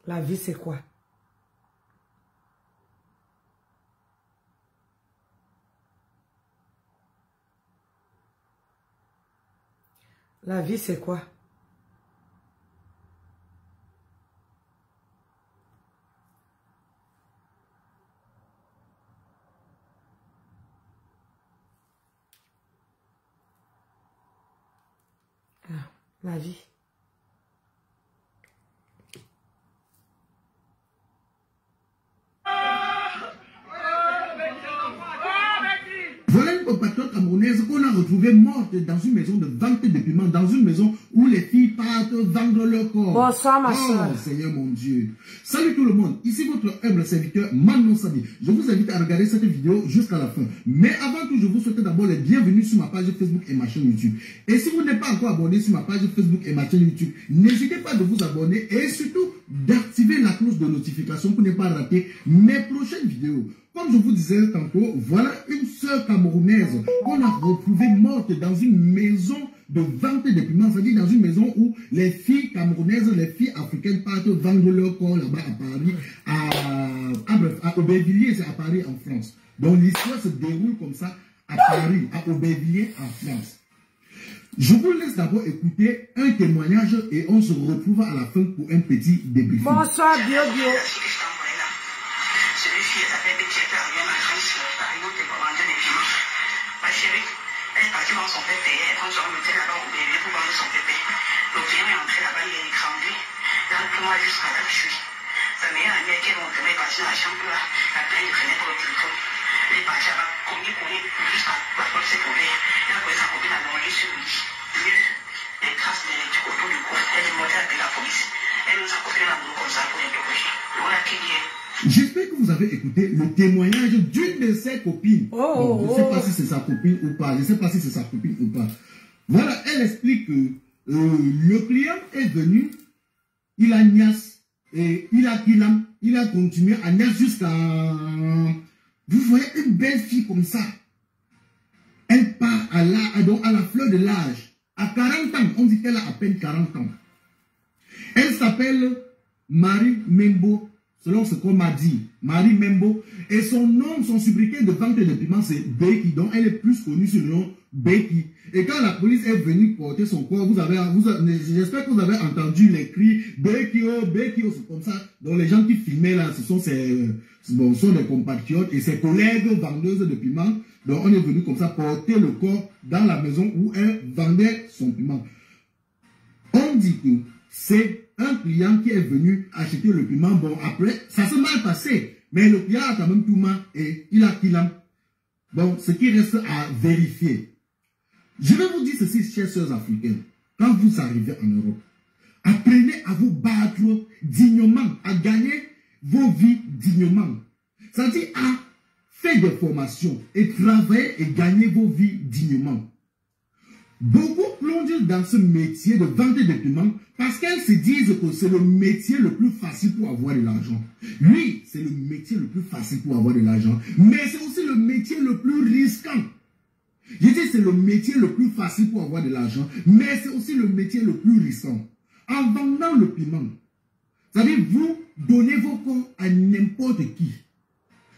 La vie, c'est quoi? La vie, c'est quoi? Ah, la vie. Voilà une compatriote camerounaise qu'on a retrouvée morte dans une maison de vente de piments, dans une maison où les filles partent vendre leur corps. Bonsoir, ma soeur. Oh, Seigneur mon Dieu. Salut tout le monde. Ici votre humble serviteur, Manon Sabi. Je vous invite à regarder cette vidéo jusqu'à la fin. Mais avant tout, je vous souhaite d'abord les bienvenus sur ma page Facebook et ma chaîne YouTube. Et si vous n'êtes pas encore abonné sur ma page Facebook et ma chaîne YouTube, n'hésitez pas de vous abonner et surtout d'activer la cloche de notification pour ne pas rater mes prochaines vidéos. Comme je vous disais tantôt, voilà une sœur camerounaise qu'on a retrouvée morte dans une maison de vente de piments, c'est-à-dire dans une maison où les filles camerounaises, les filles africaines partent vendre leur corps là-bas à Paris, à Aubervilliers, c'est à Paris en France. Donc l'histoire se déroule comme ça à Paris, à Aubervilliers en France. Je vous laisse d'abord écouter un témoignage et on se retrouve à la fin pour un petit débrief. Bonsoir, Bio. Celui-ci s'appelle Betty, elle est arrivée en France, par exemple, pour vendre des piments. Ma chérie, elle est partie vendre son pépé, elle prend son hôtel là-bas au bébé pour vendre son pépé. Le client est entré là-bas, il est étranglé. Dans le moi jusqu'à là, je suis. Sa meilleure amie qui est rentrée, elle est partie dans la chambre là, elle a plein de fenêtres au téléphone. Elle est partie là-bas, cogner, jusqu'à la porte s'est trouvée. Elle a trouvé sa copine allongée sur le lit. Les traces d'électrique autour du cou, elle est montée avec la police. Elle nous a coupé la boue comme ça pour l'interroger. On a crié. J'espère que vous avez écouté le témoignage d'une de ses copines. Je ne sais pas si c'est sa copine ou pas. Je ne sais pas si c'est sa copine ou pas. Voilà, elle explique que le client est venu, il a niasse, et il a continué à niasse jusqu'à... Vous voyez une belle fille comme ça. Elle part à la fleur de l'âge. À 40 ans, on dit qu'elle a à peine 40 ans. Elle s'appelle Marie Membo selon ce qu'on m'a dit, Marie Membo. Et son nom, son sobriquet de vente de piment, c'est Becky. Donc, elle est plus connue sous le nom Becky. Et quand la police est venue porter son corps, j'espère que vous avez entendu les cris Becky, oh, Becky, oh, c'est comme ça. Donc, les gens qui filmaient là, ce sont sont des compatriotes et ses collègues vendeuses de piment. Donc, on est venu comme ça porter le corps dans la maison où elle vendait son piment. On dit que c'est un client qui est venu acheter le piment. Bon, après, ça s'est mal passé. Mais le client a quand même tout mal et il a kilam. Bon, ce qui reste à vérifier. Je vais vous dire ceci, chers sœurs africaines. Quand vous arrivez en Europe, apprenez à vous battre dignement, à gagner vos vies dignement. C'est-à-dire à faire des formations et travailler et gagner vos vies dignement. Beaucoup plongent dans ce métier de vente de piment parce qu'elles se disent que c'est le métier le plus facile pour avoir de l'argent. Oui, c'est le métier le plus facile pour avoir de l'argent, mais c'est aussi le métier le plus risquant. Je dis c'est le métier le plus facile pour avoir de l'argent, mais c'est aussi le métier le plus risquant. En vendant le piment, c'est-à-dire vous donnez vos corps à n'importe qui.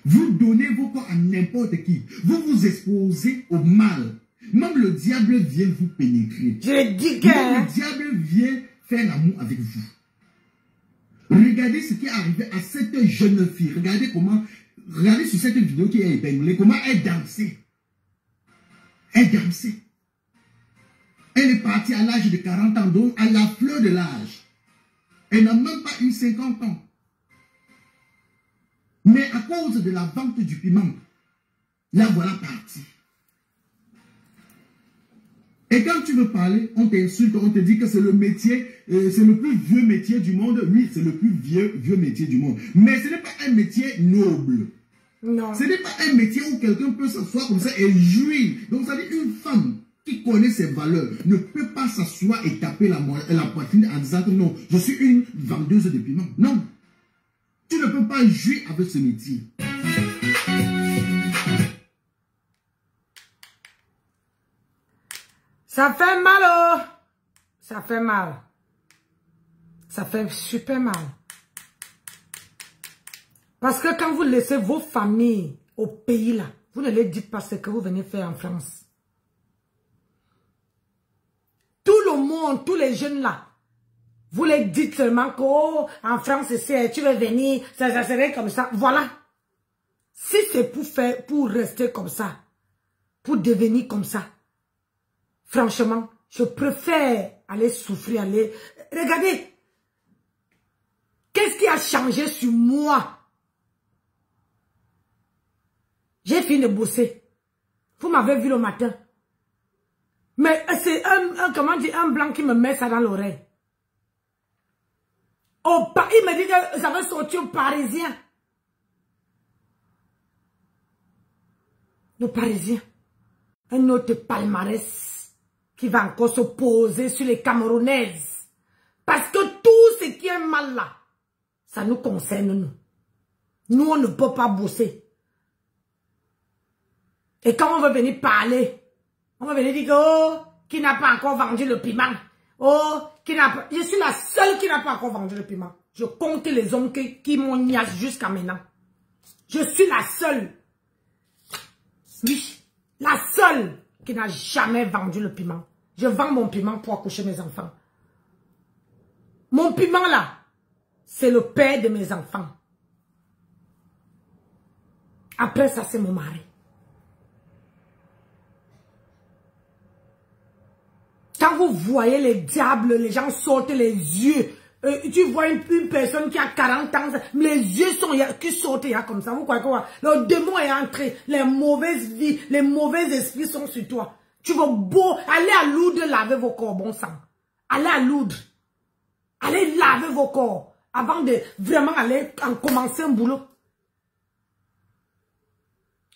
Vous donnez vos corps à n'importe qui. Vous vous exposez au mal. Même le diable vient vous pénétrer. Je dis que... Le diable vient faire l'amour avec vous. Regardez ce qui est arrivé à cette jeune fille. Regardez sur cette vidéo qui est épinglée, comment elle dansait. Elle dansait. Elle est partie à l'âge de 40 ans, donc à la fleur de l'âge. Elle n'a même pas eu 50 ans. Mais à cause de la vente du piment, la voilà partie. Et quand tu veux parler, on t'insulte, on te dit que c'est le métier, c'est le plus vieux métier du monde. Oui, c'est le plus vieux métier du monde. Mais ce n'est pas un métier noble. Non. Ce n'est pas un métier où quelqu'un peut s'asseoir comme ça et jouir. Donc, ça dit une femme qui connaît ses valeurs ne peut pas s'asseoir et taper la poitrine en disant que non, je suis une vendeuse de piment. Non. Tu ne peux pas jouir avec ce métier. Ça fait mal, oh. Ça fait mal. Ça fait super mal. Parce que quand vous laissez vos familles au pays là, vous ne les dites pas ce que vous venez faire en France. Tout le monde, tous les jeunes là, vous les dites seulement que oh, en France, tu veux venir, ça serait comme ça. Voilà. Si c'est pour rester comme ça, pour devenir comme ça, franchement, je préfère aller souffrir, aller... Regardez, qu'est-ce qui a changé sur moi? J'ai fini de bosser. Vous m'avez vu le matin. Mais c'est comment dire, un blanc qui me met ça dans l'oreille. Oh, il me dit que ça va sortir aux Parisiens. Nos Parisiens. Un autre palmarès qui va encore se poser sur les Camerounaises. Parce que tout ce qui est mal là, ça nous concerne nous. Nous, on ne peut pas bosser. Et quand on va venir parler, on va venir dire que, oh, qui n'a pas encore vendu le piment. Oh, qui n'a pas... Je suis la seule qui n'a pas encore vendu le piment. Je compte les hommes qui m'ont niasse jusqu'à maintenant. Je suis la seule. Oui, la seule qui n'a jamais vendu le piment. Je vends mon piment pour accoucher mes enfants. Mon piment là, c'est le père de mes enfants. Après ça, c'est mon mari. Quand vous voyez les diables, les gens sortent les yeux. Tu vois une personne qui a 40 ans, les yeux qui sortent comme ça. Vous croyez quoi? Le démon est entré. Les mauvaises vies, les mauvais esprits sont sur toi. Tu vas beau aller à Lourdes laver vos corps, bon sang. Allez à Lourdes. Allez laver vos corps avant de vraiment aller en commencer un boulot.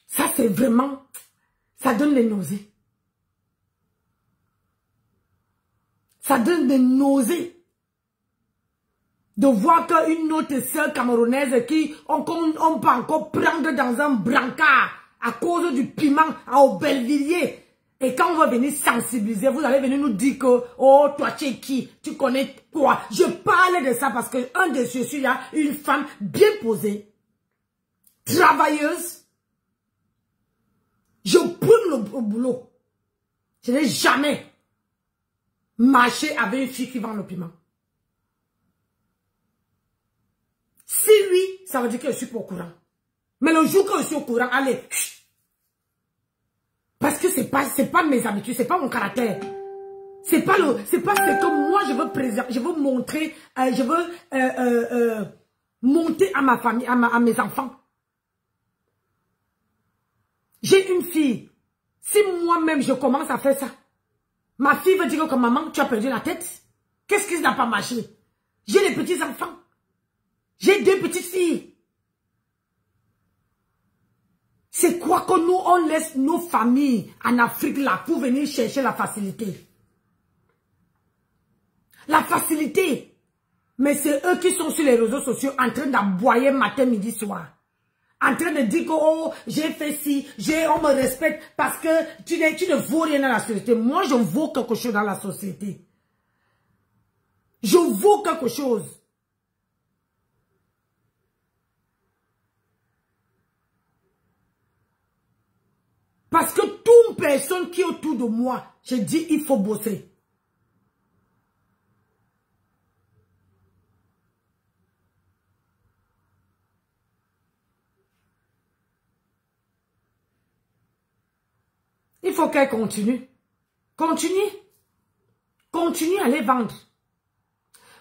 Ça, c'est vraiment... Ça donne les nausées. Ça donne des nausées. De voir qu'une autre sœur camerounaise qui on peut encore prendre dans un brancard à cause du piment à Aubervilliers. Et quand on va venir sensibiliser, vous allez venir nous dire que, oh, toi, tu es qui? Tu connais quoi? Je parle de ça parce que un de ceux-ci, il y a une femme bien posée, travailleuse. Je brûle au boulot. Je n'ai jamais marché avec une fille qui vend le piment. Si oui, ça veut dire que je suis pas au courant. Mais le jour que je suis au courant, allez, chut. Parce que c'est pas mes habitudes, c'est pas mon caractère. C'est pas ce que moi je veux présenter, je veux montrer, je veux monter à ma famille, à mes enfants. J'ai une fille. Si moi-même je commence à faire ça, ma fille va dire que maman, tu as perdu la tête. Qu'est-ce qui n'a pas marché? J'ai des petits enfants. J'ai 2 petites filles. C'est quoi que nous, on laisse nos familles en Afrique là pour venir chercher la facilité? La facilité. Mais c'est eux qui sont sur les réseaux sociaux en train d'aboyer matin, midi, soir. En train de dire que oh, j'ai fait ci, on me respecte parce que tu ne vaux rien dans la société. Moi, je vaux quelque chose dans la société. Je vaux quelque chose. Parce que toute personne qui est autour de moi, je dis il faut bosser. Il faut qu'elle continue. Continue. Continue à les vendre.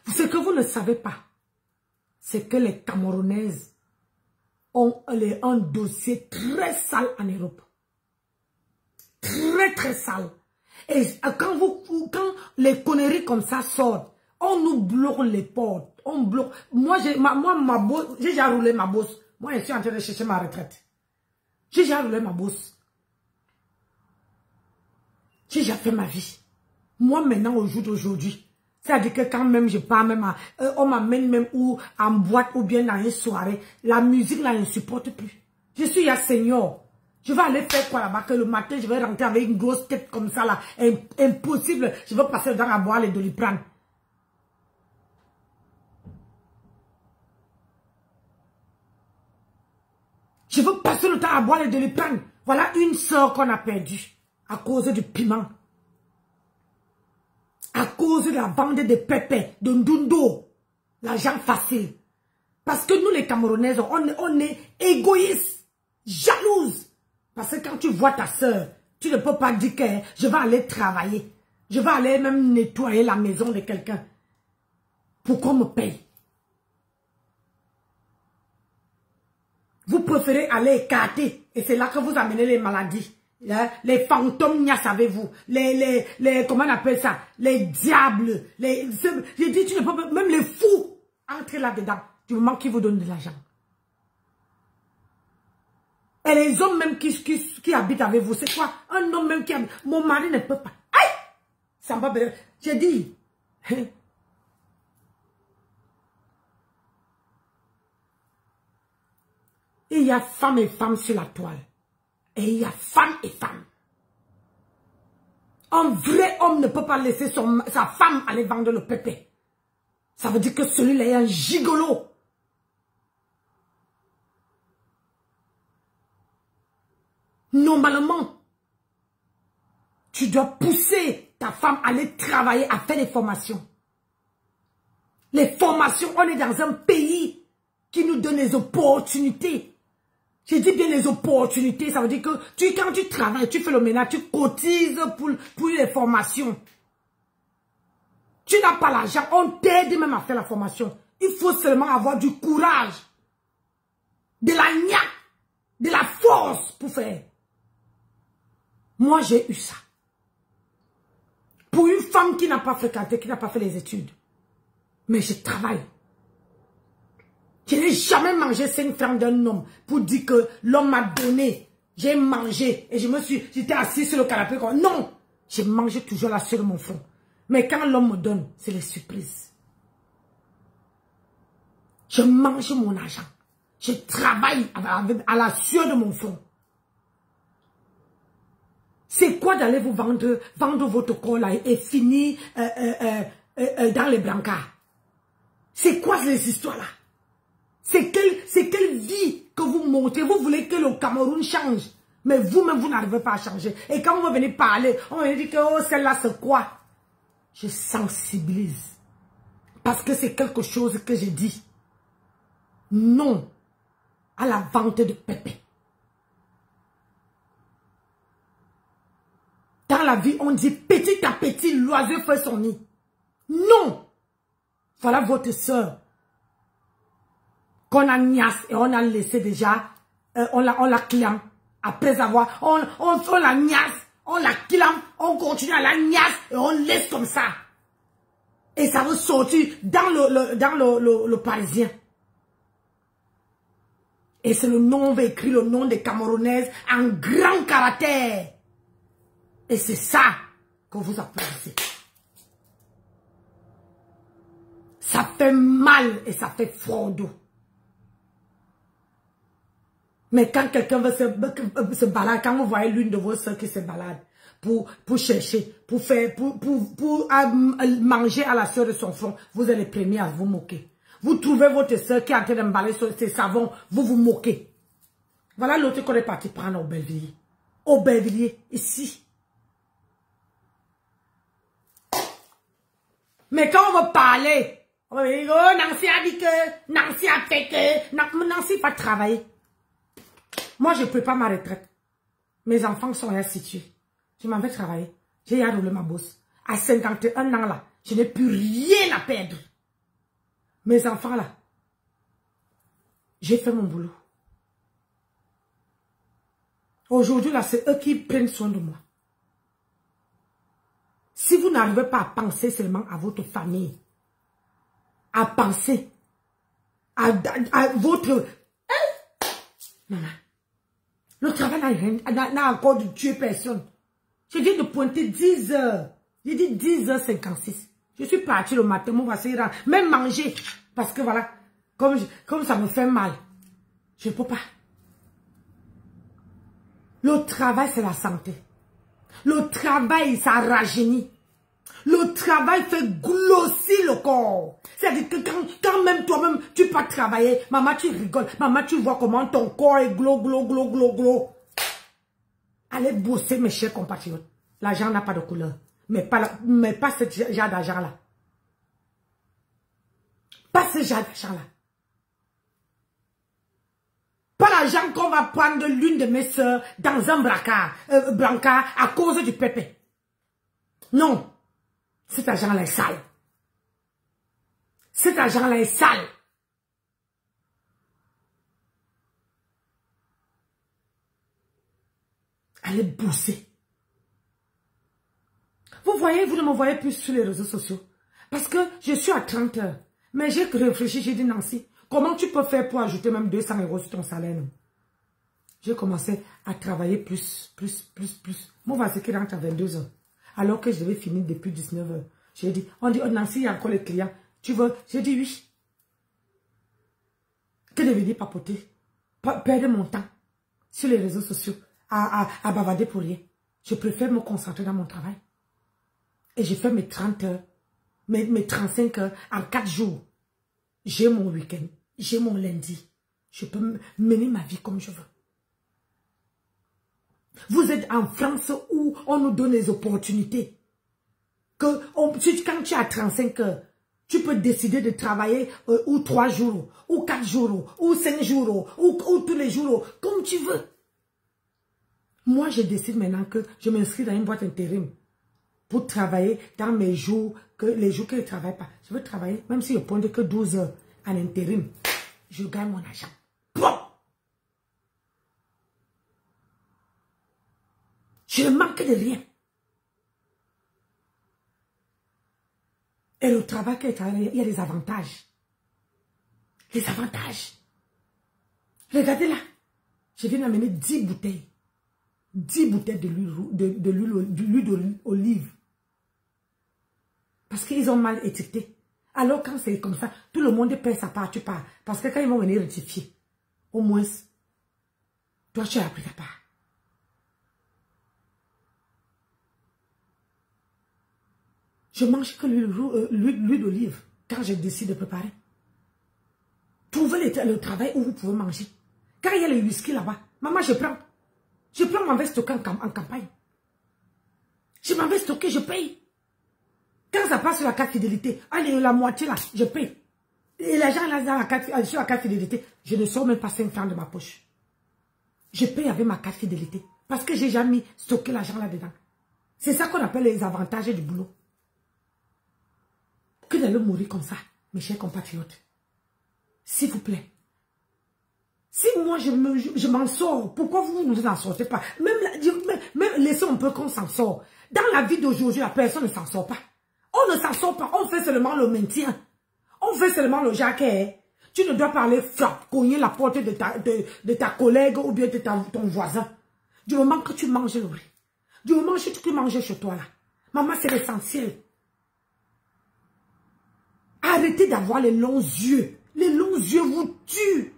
Ce que vous ne savez pas, c'est que les Camerounaises ont un dossier très sale en Europe. Très très sale. Et quand les conneries comme ça sortent, on nous bloque les portes. On bloque. Moi, ma bosse, j'ai déjà roulé ma bosse. Moi, je suis en train de chercher ma retraite. J'ai déjà roulé ma bosse. J'ai déjà fait ma vie. Moi, maintenant, au jour d'aujourd'hui, c'est-à-dire que quand même je pars même on m'amène même ou en boîte ou bien dans une soirée, la musique là, je ne supporte plus. Je suis à Seigneur. Je vais aller faire quoi là-bas que le matin, je vais rentrer avec une grosse tête comme ça là. Impossible. Je vais passer dans à boire les Doliprane. Je veux passer le temps à boire les Doliprane. Voilà une sœur qu'on a perdue à cause du piment. À cause de la vente de pépés, de ndundo. L'argent facile. Parce que nous les Camerounaises, on est égoïstes, jalouses. Parce que quand tu vois ta soeur, tu ne peux pas dire que je vais aller travailler. Je vais aller même nettoyer la maison de quelqu'un. Pour qu'on me paye. Vous préférez aller écarter. Et c'est là que vous amenez les maladies. Les fantômes, savez-vous. Comment on appelle ça? Les diables. Je dis, tu ne peux pas, même les fous, entrez là-dedans. Du moment qu'ils vous donnent de l'argent. Et les hommes même qui habitent avec vous, c'est quoi? Un homme même qui habite. Mon mari ne peut pas. Aïe! Ça va bien. J'ai dit. Il y a femmes et femmes sur la toile. Et il y a femmes et femmes. Un vrai homme ne peut pas laisser sa femme aller vendre le pépé. Ça veut dire que celui-là est un gigolo. Normalement, tu dois pousser ta femme à aller travailler, à faire des formations. Les formations, on est dans un pays qui nous donne les opportunités. Je dis bien les opportunités, ça veut dire que quand tu travailles, tu fais le ménage, tu cotises pour les formations. Tu n'as pas l'argent, on t'aide même à faire la formation. Il faut seulement avoir du courage, de la niaque, de la force pour faire. Moi, j'ai eu ça. Pour une femme qui n'a pas fréquenté, qui n'a pas fait les études. Mais je travaille. Je n'ai jamais mangé 5 francs d'un homme pour dire que l'homme m'a donné. J'ai mangé et j'étais assis sur le canapé. Non, j'ai mangé toujours là sur mon front. Mais quand l'homme me donne, c'est les surprises. Je mange mon argent. Je travaille à la sueur de mon front. C'est quoi d'aller vous vendre votre corps là et finir dans les brancards? C'est quoi ces histoires-là? C'est quelle vie que vous montrez? Vous voulez que le Cameroun change, mais vous-même, vous n'arrivez pas à changer. Et quand vous venez parler, on va dire que oh, celle-là, c'est quoi? Je sensibilise. Parce que c'est quelque chose que j'ai dit. Non à la vente de pépé. Dans la vie, on dit petit à petit, l'oiseau fait son nid. Non. Voilà votre soeur. Qu'on a niasse et on a laissé déjà, on la clame. Après avoir, on la niasse, on la clame, on continue à la niasse et on laisse comme ça. Et ça va sortir dans le Parisien. Et c'est le nom, on va écrire le nom des Camerounaises en grand caractère. Et c'est ça que vous applaudissez. Ça fait mal et ça fait froid d'eau. Mais quand quelqu'un veut se balader, quand vous voyez l'une de vos soeurs qui se balade pour chercher, pour manger à la soeur de son front, vous êtes les premiers à vous moquer. Vous trouvez votre soeur qui est en train d'emballer ses savons, vous vous moquez. Voilà l'autre qu'on est parti prendre au Belvilliers. Au Belvilliers, ici. Mais quand on va parler, on va dire, oh, Nancy a dit que, Nancy a fait que, Nancy va travailler. Moi, je ne prépare ma retraite. Mes enfants sont là situés. Je m'en vais travailler. J'ai roulé ma bosse. À 51 ans, là, je n'ai plus rien à perdre. Mes enfants, là, j'ai fait mon boulot. Aujourd'hui, là, c'est eux qui prennent soin de moi. Si vous n'arrivez pas à penser seulement à votre famille, à penser à votre... Maman, le travail n'a encore de tuer personne. Je viens de pointer 10 heures. J'ai dit 10h56. Je suis partie le matin, mon voici, même manger. Parce que voilà, comme ça me fait mal, je ne peux pas. Le travail, c'est la santé. Le travail, ça rajeunit. Le travail fait glossir le corps. C'est-à-dire que quand même toi-même, tu peux travailler, maman, tu rigoles. Maman, tu vois comment ton corps est glo. Allez bosser, mes chers compatriotes. L'argent n'a pas de couleur. Mais pas ce genre d'argent-là. Pas ce genre d'argent-là. Pas l'argent qu'on va prendre de l'une de mes soeurs dans un brancard à cause du pépé. Non. Cet argent-là est sale. Cet argent-là est sale. Allez bosser. Vous voyez, vous ne me voyez plus sur les réseaux sociaux. Parce que je suis à 30 heures. Mais j'ai réfléchi, j'ai dit Nancy, comment tu peux faire pour ajouter même 200 € sur ton salaire? J'ai commencé à travailler plus. Mon voici qui rentre à 22 heures. Alors que je devais finir depuis 19 heures. J'ai dit, on dit, oh Nancy, il y a encore les clients. Tu veux? J'ai dit oui. Que de venir papoter, perdre mon temps sur les réseaux sociaux, à bavarder pour rien. Je préfère me concentrer dans mon travail. Et j'ai fait mes 30 heures, mes 35 heures en 4 jours. J'ai mon week-end, j'ai mon lundi. Je peux mener ma vie comme je veux. Vous êtes en France où on nous donne les opportunités. Quand tu as 35 heures, tu peux décider de travailler ou 3 jours, ou 4 jours, ou 5 jours, ou tous les jours, comme tu veux. Moi, je décide maintenant que je m'inscris dans une boîte intérim pour travailler dans mes jours, les jours que je ne travaille pas. Je veux travailler, même si je prends que 12 heures en intérim, je gagne mon argent. Bon. Je ne manque de rien. Et le travail que je travaille, il y a des avantages. Les avantages. Regardez là. Je viens d'amener 10 bouteilles. 10 bouteilles de l'huile d'olive. Parce qu'ils ont mal étiqueté. Alors quand c'est comme ça, tout le monde paie sa part, tu pars. Parce que quand ils vont venir rectifier, au moins, toi tu as pris ta part. Je mange que l'huile d'olive quand je décide de préparer. Trouvez le travail où vous pouvez manger. Quand il y a le whisky là-bas, maman, je prends. Je prends, m'en vais stocker en campagne. Je m'en vais stocker, je paye. Quand ça passe sur la carte fidélité, allez, la moitié là, je paye. Et l'argent là, sur la carte fidélité, je ne sors même pas 5 francs de ma poche. Je paye avec ma carte fidélité. Parce que j'ai jamais stocké l'argent là-dedans. C'est ça qu'on appelle les avantages du boulot. Que d'aller mourir comme ça, mes chers compatriotes. S'il vous plaît. Si moi je m'en sors, pourquoi vous ne vous en sortez pas? Même laissons un peu qu'on s'en sort. Dans la vie d'aujourd'hui, la personne ne s'en sort pas. On ne s'en sort pas, on fait seulement le maintien. On fait seulement le jacquet. Tu ne dois pas aller cogner la porte de ta collègue ou bien de ton voisin. Du moment que tu manges le riz. Du moment que tu manges chez toi là. Maman, c'est l'essentiel. Arrêtez d'avoir les longs yeux. Les longs yeux vous tuent.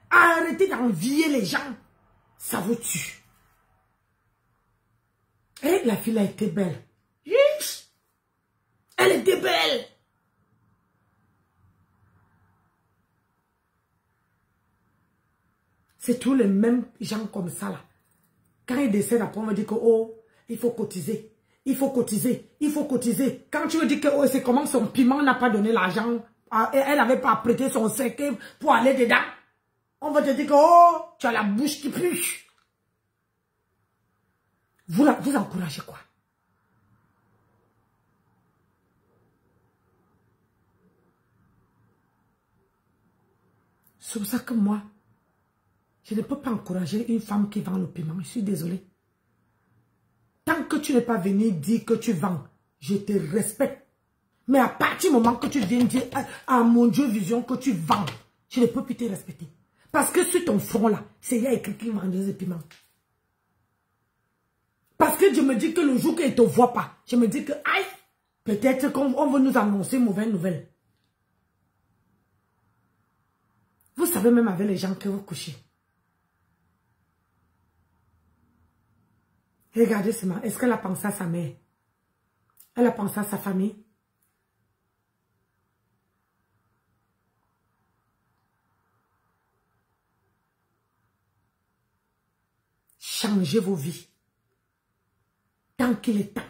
Arrêtez d'envier les gens. Ça vous tue. Et la fille a été belle. Elle était belle. C'est tous les mêmes gens comme ça là. Quand ils décèdent, après on me dit que oh, il faut cotiser. Il faut cotiser. Il faut cotiser. Quand tu me dis que oh, c'est comment son piment n'a pas donné l'argent. Elle n'avait pas prêté son cercueil pour aller dedans. On va te dire que oh, tu as la bouche qui pue. Vous encouragez quoi? C'est pour ça que moi, je ne peux pas encourager une femme qui vend le piment. Je suis désolée. Tant que tu n'es pas venu dire que tu vends, je te respecte. Mais à partir du moment que tu viens dire à mon Dieu Vision que tu vends, je ne peux plus te respecter. Parce que sur ton front là, c'est il y a écrit qu'il vend des piments. Parce que je me dis que le jour qu'il ne te voit pas, je me dis que aïe, peut-être qu'on va nous annoncer une mauvaise nouvelle. Vous savez même avec les gens que vous couchez. Regardez seulement, est-ce qu'elle a pensé à sa mère? Elle a pensé à sa famille? Changez vos vies. Tant qu'il est temps.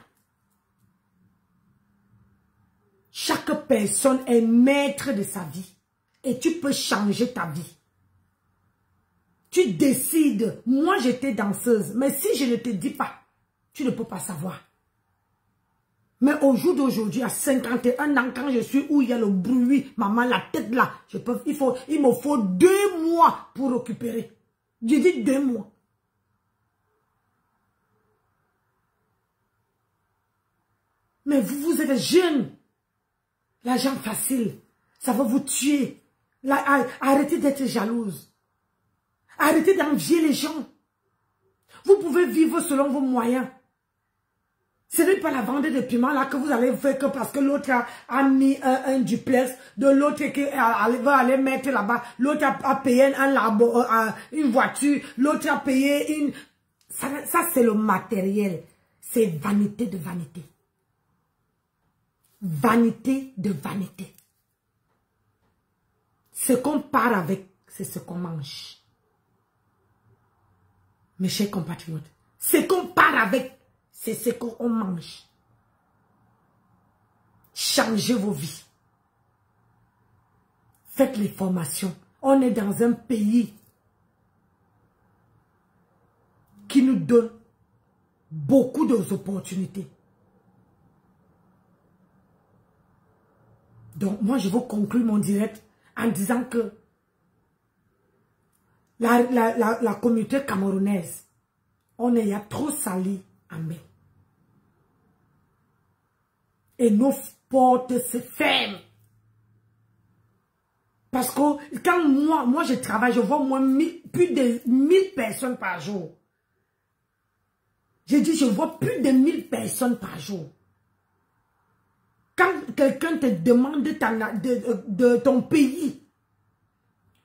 Chaque personne est maître de sa vie. Et tu peux changer ta vie. Tu décides. Moi, j'étais danseuse. Mais si je ne te dis pas, tu ne peux pas savoir. Mais au jour d'aujourd'hui, à 51 ans, quand je suis où il y a le bruit, maman, la tête là, il me faut 2 mois pour récupérer. Je dis 2 mois. Mais vous êtes jeune. L'argent facile, ça va vous tuer. Arrêtez d'être jalouse. Arrêtez d'envier les gens. Vous pouvez vivre selon vos moyens. Ce n'est pas la vente de piment là que vous allez faire que parce que l'autre a mis un duplex, de l'autre qui va aller mettre là-bas, l'autre a payé une voiture, l'autre a payé une... Ça c'est le matériel. C'est vanité de vanité. Vanité de vanité. Ce qu'on part avec, c'est ce qu'on mange. Mes chers compatriotes, ce qu'on part avec, c'est ce qu'on mange. Changez vos vies. Faites les formations. On est dans un pays qui nous donne beaucoup d'opportunités. Donc, moi, je veux conclure mon direct en disant que la communauté camerounaise, on y a trop sali en main. Et nos portes se ferment. Parce que quand moi je travaille, je vois plus de 1000 personnes par jour. J'ai dit, je vois plus de 1000 personnes par jour. Quand quelqu'un te demande de ton pays,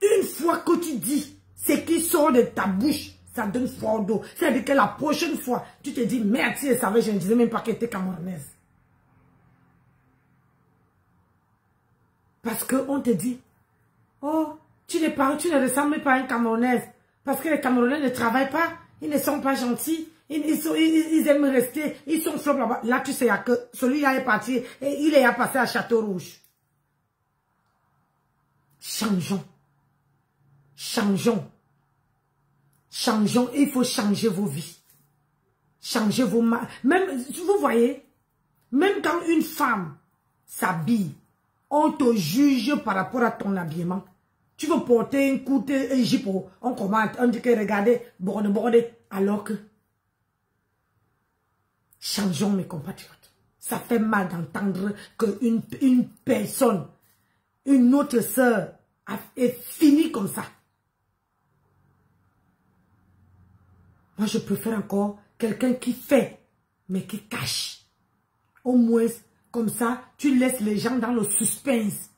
une fois que tu dis ce qui sort de ta bouche, ça donne froid d'eau. C'est-à-dire que la prochaine fois, tu te dis, merde, si je savais, je ne disais même pas qu'elle était camerounaise. Parce qu'on te dit, oh, tu ne ressembles pas à une Camerounaise. Parce que les Camerounais ne travaillent pas, ils ne sont pas gentils, ils aiment rester, ils sont flop là-bas. Là, tu sais, que celui-là est parti et il est passé à Château Rouge. Changeons. Changeons. Changeons. Il faut changer vos vies. Changer vos... Même, vous voyez, même quand une femme s'habille, on te juge par rapport à ton habillement. Tu veux porter une courte jupe, on commente, on dit que regardez, borde, alors que... Changeons mes compatriotes. Ça fait mal d'entendre qu'une personne, une autre sœur, est finie comme ça. Moi, je préfère encore quelqu'un qui fait, mais qui cache. Au moins, comme ça, tu laisses les gens dans le suspense.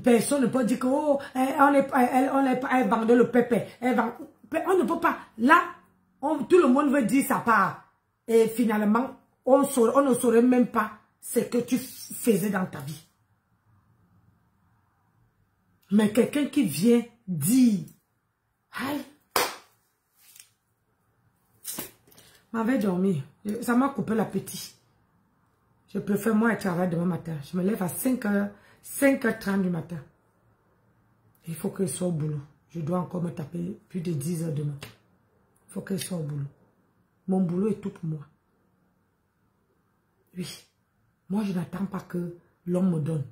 Personne ne peut dire que, oh, elle vendait le pépé. On ne peut pas. Là, tout le monde veut dire sa part. Et finalement, on ne saurait même pas ce que tu faisais dans ta vie. Mais quelqu'un qui vient dire, aïe, m'avait dormi. Ça m'a coupé l'appétit. Je préfère moi travailler demain matin. Je me lève à 5h30 du matin. Il faut que je sois au boulot. Je dois encore me taper plus de 10 heures demain. Il faut que je sois au boulot. Mon boulot est tout pour moi. Oui. Moi, je n'attends pas que l'homme me donne.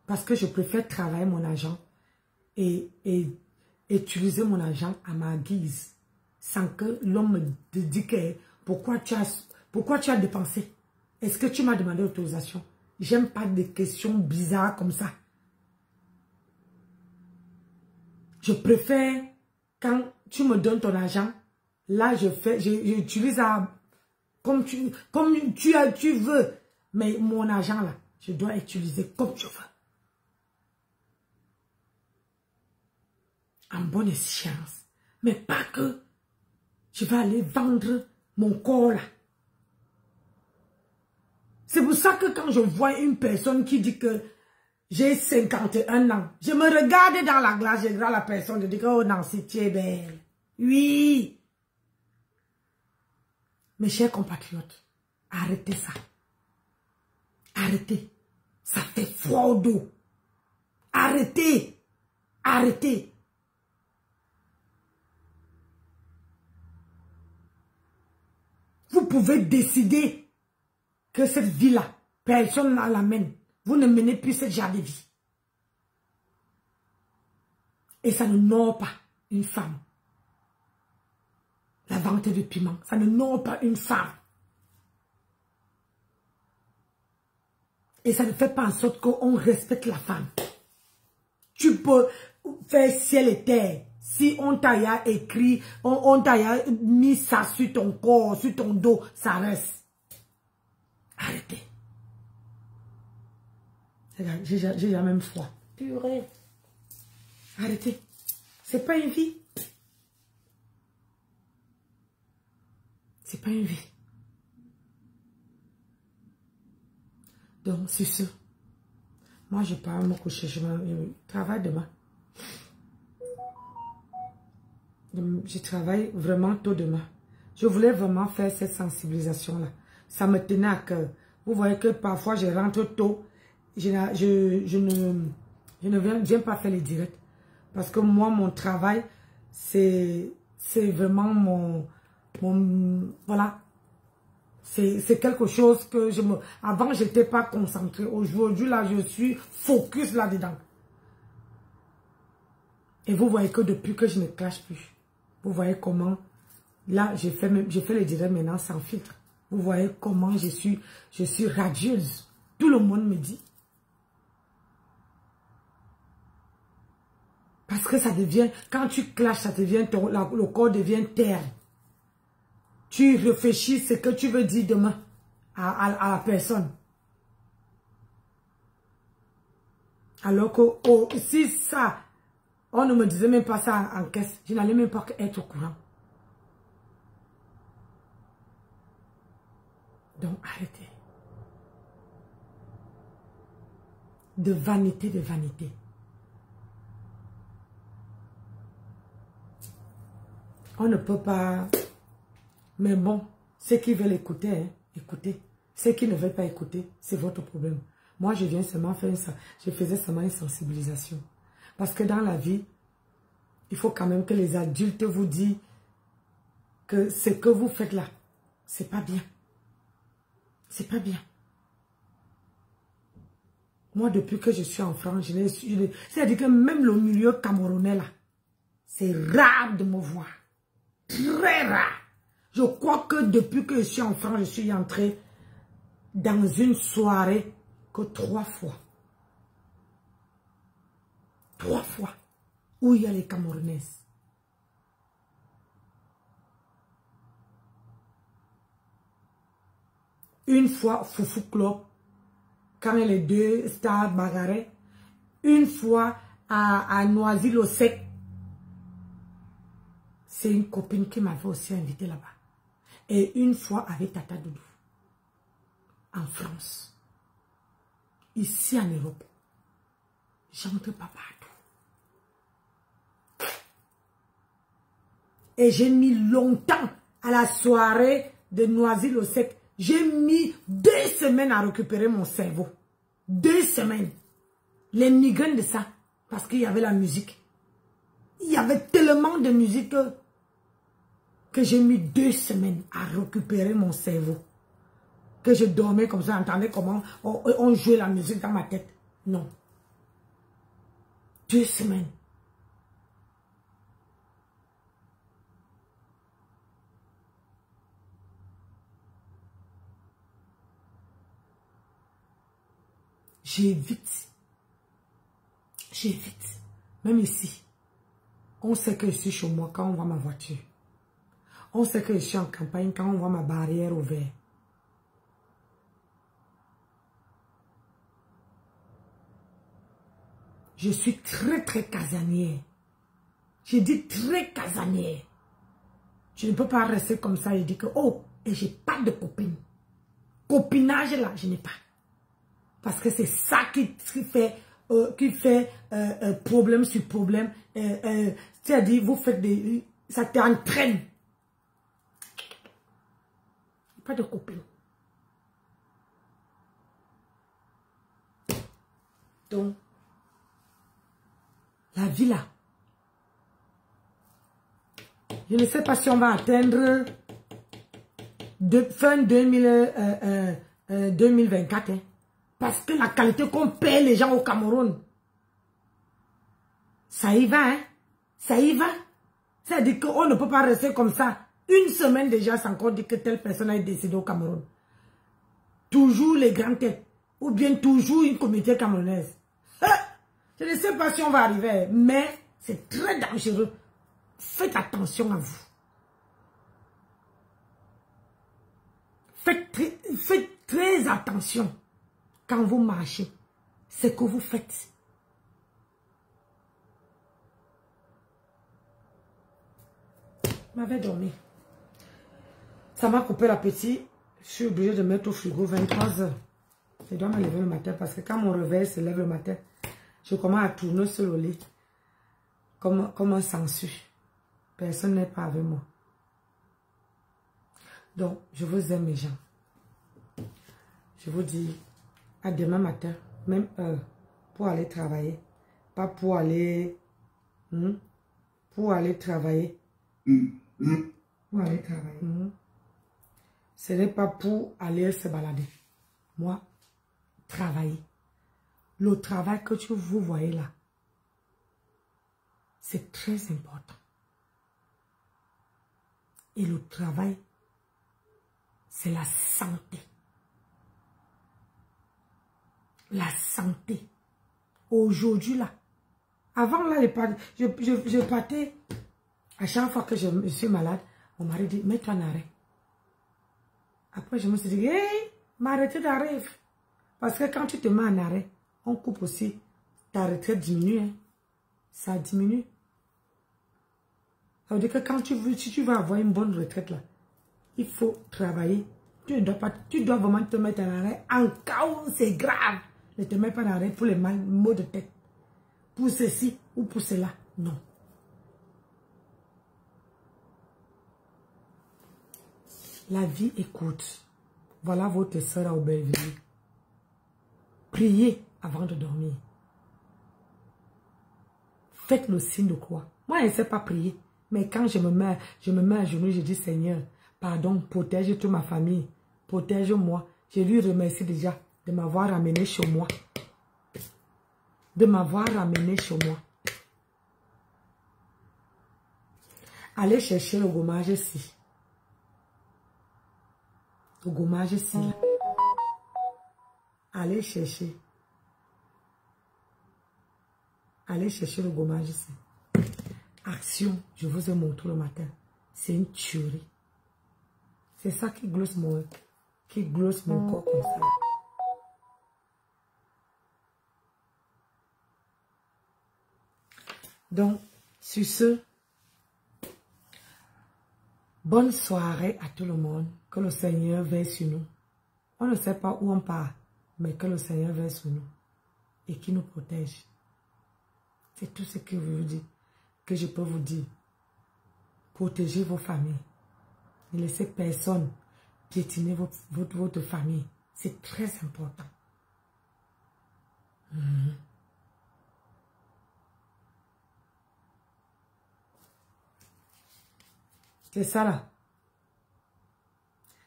Parce que je préfère travailler mon argent et utiliser mon argent à ma guise. Sans que l'homme me dise que pourquoi tu as dépensé. Est-ce que tu m'as demandé l'autorisation? J'aime pas des questions bizarres comme ça. Je préfère quand tu me donnes ton argent, là j'utilise comme tu veux. Mais mon argent là, je dois utiliser comme je veux. En bonne escience. Mais pas que je vais aller vendre mon corps là. C'est pour ça que quand je vois une personne qui dit que j'ai 51 ans, je me regarde dans la glace, je regarde la personne, je dis que oh Nancy, tu es belle. Oui. Mes chers compatriotes, arrêtez ça. Arrêtez. Ça fait froid au dos. Arrêtez. Arrêtez. Vous pouvez décider que cette vie-là, personne ne la mène. Vous ne menez plus ce genre de vie. Et ça ne noie pas une femme. La vente de piment, ça ne noie pas une femme. Et ça ne fait pas en sorte qu'on respecte la femme. Tu peux faire ciel et terre. Si on t'a écrit, on t'a mis ça sur ton corps, sur ton dos, ça reste. Arrêtez. J'ai jamais même froid. Purée. Arrêtez. C'est pas une vie. C'est pas une vie. Donc, c'est ça. Moi, je pars me coucher. Je travaille demain. Je travaille vraiment tôt demain. Je voulais vraiment faire cette sensibilisation-là. Ça me tenait à cœur. Vous voyez que parfois, je rentre tôt. Je ne viens pas faire les directs. Parce que moi, mon travail, c'est vraiment mon voilà. C'est quelque chose que avant, je n'étais pas concentrée. Aujourd'hui, là, je suis focus là-dedans. Et vous voyez que depuis que je ne clash plus, vous voyez comment, là, je fais les directs maintenant sans filtre. Vous voyez comment je suis radieuse. Tout le monde me dit. Parce que ça devient, quand tu clashes, ça devient, le corps devient terre. Tu réfléchis ce que tu veux dire demain à la personne. Alors que si ça, on ne me disait même pas ça en caisse, je n'allais même pas être au courant. Donc arrêtez. de vanité, de vanité. On ne peut pas... Mais bon, ceux qui veulent écouter, hein, écoutez. Ceux qui ne veulent pas écouter, c'est votre problème. Moi, je viens seulement faire ça. Je faisais seulement une sensibilisation. Parce que dans la vie, il faut quand même que les adultes vous disent que ce que vous faites là, c'est pas bien. C'est pas bien. Moi, depuis que je suis en France, c'est-à-dire que même le milieu camerounais là, c'est rare de me voir. Très rare. Je crois que depuis que je suis en France, je suis entrée dans une soirée que 3 fois. 3 fois. Où il y a les Camerounaises. Une fois, Foufou Club, quand les 2 stars bagarraient. Une fois, à Noisy-le-Sec. C'est une copine qui m'avait aussi invité là-bas. Et une fois avec Tata Doudou. En France. Ici en Europe. J'entre pas partout. Et j'ai mis longtemps à la soirée de Noisy-le-Sec. J'ai mis 2 semaines à récupérer mon cerveau. 2 semaines. Les migraines de ça. Parce qu'il y avait la musique. Il y avait tellement de musique que j'ai mis 2 semaines à récupérer mon cerveau. Que je dormais comme ça, j'entendais comment on jouait la musique dans ma tête. Non. 2 semaines. J'évite. J'évite. Même ici. On sait que je suis chez moi quand on voit ma voiture. On sait que je suis en campagne quand on voit ma barrière ouverte. Je suis très casanière. Je dis très casanière. Je ne peux pas rester comme ça et dire que, oh, et j'ai pas de copine. Copinage là, je n'ai pas. Parce que c'est ça qui fait problème sur problème. C'est-à-dire, vous faites des... Ça t'entraîne. Pas de copine. Donc, la vie là, je ne sais pas si on va atteindre fin 2024. Hein, parce que la qualité qu'on paie les gens au Cameroun, ça y va. Hein, ça y va. C'est-à-dire qu'on ne peut pas rester comme ça. Une semaine déjà, c'est encore dit que telle personne est décédée au Cameroun. Toujours les grandes têtes. Ou bien toujours une communauté camerounaise. Je ne sais pas si on va arriver, mais c'est très dangereux. Faites attention à vous. Faites très attention quand vous marchez. Ce que vous faites. Je m'avais dormi. Ça m'a coupé l'appétit. Je suis obligée de mettre au frigo 23 heures. Je dois me lever le matin parce que quand mon réveil se lève le matin, je commence à tourner sur le lit comme un sensu. Personne n'est pas avec moi. Donc, je vous aime, mes gens. Je vous dis à demain matin, même heure, pour aller travailler. Pas pour aller... pour aller travailler. Pour aller travailler. Ce n'est pas pour aller se balader. Moi, travailler. Le travail que vous voyez là, c'est très important. Et le travail, c'est la santé. La santé. Aujourd'hui là, avant là, je partais, à chaque fois que je suis malade, mon mari dit, mets-toi en arrêt. Après, je me suis dit, hey, m'arrêter d'arrêt. Parce que quand tu te mets en arrêt, on coupe aussi. Ta retraite diminue. Hein. Ça diminue. Ça veut dire que quand si tu veux avoir une bonne retraite là, il faut travailler. Tu dois vraiment te mettre en arrêt en cas où c'est grave. Ne te mets pas dans l'arrêt pour les maux de tête. Pour ceci ou pour cela. Non. La vie est courte. Voilà votre soeur à Aubervilliers. Priez avant de dormir. Faites le signe de croix. Moi, je ne sais pas prier. Mais quand je me mets à genoux, je dis Seigneur, pardon, protège toute ma famille. Protège-moi. Je lui remercie déjà de m'avoir ramené chez moi. De m'avoir ramené chez moi. Allez chercher le gommage ici. Le gommage ici. Allez chercher. Allez chercher le gommage ici. Action, je vous ai montré le matin. C'est une tuerie. C'est ça qui glosse mon corps comme ça. Donc, sur ce, bonne soirée à tout le monde. Que le Seigneur veille sur nous. On ne sait pas où on part, mais que le Seigneur veille sur nous et qu'il nous protège. C'est tout ce que je vous dis, que je peux vous dire. Protégez vos familles. Ne laissez personne piétiner votre famille. C'est très important. C'est ça là.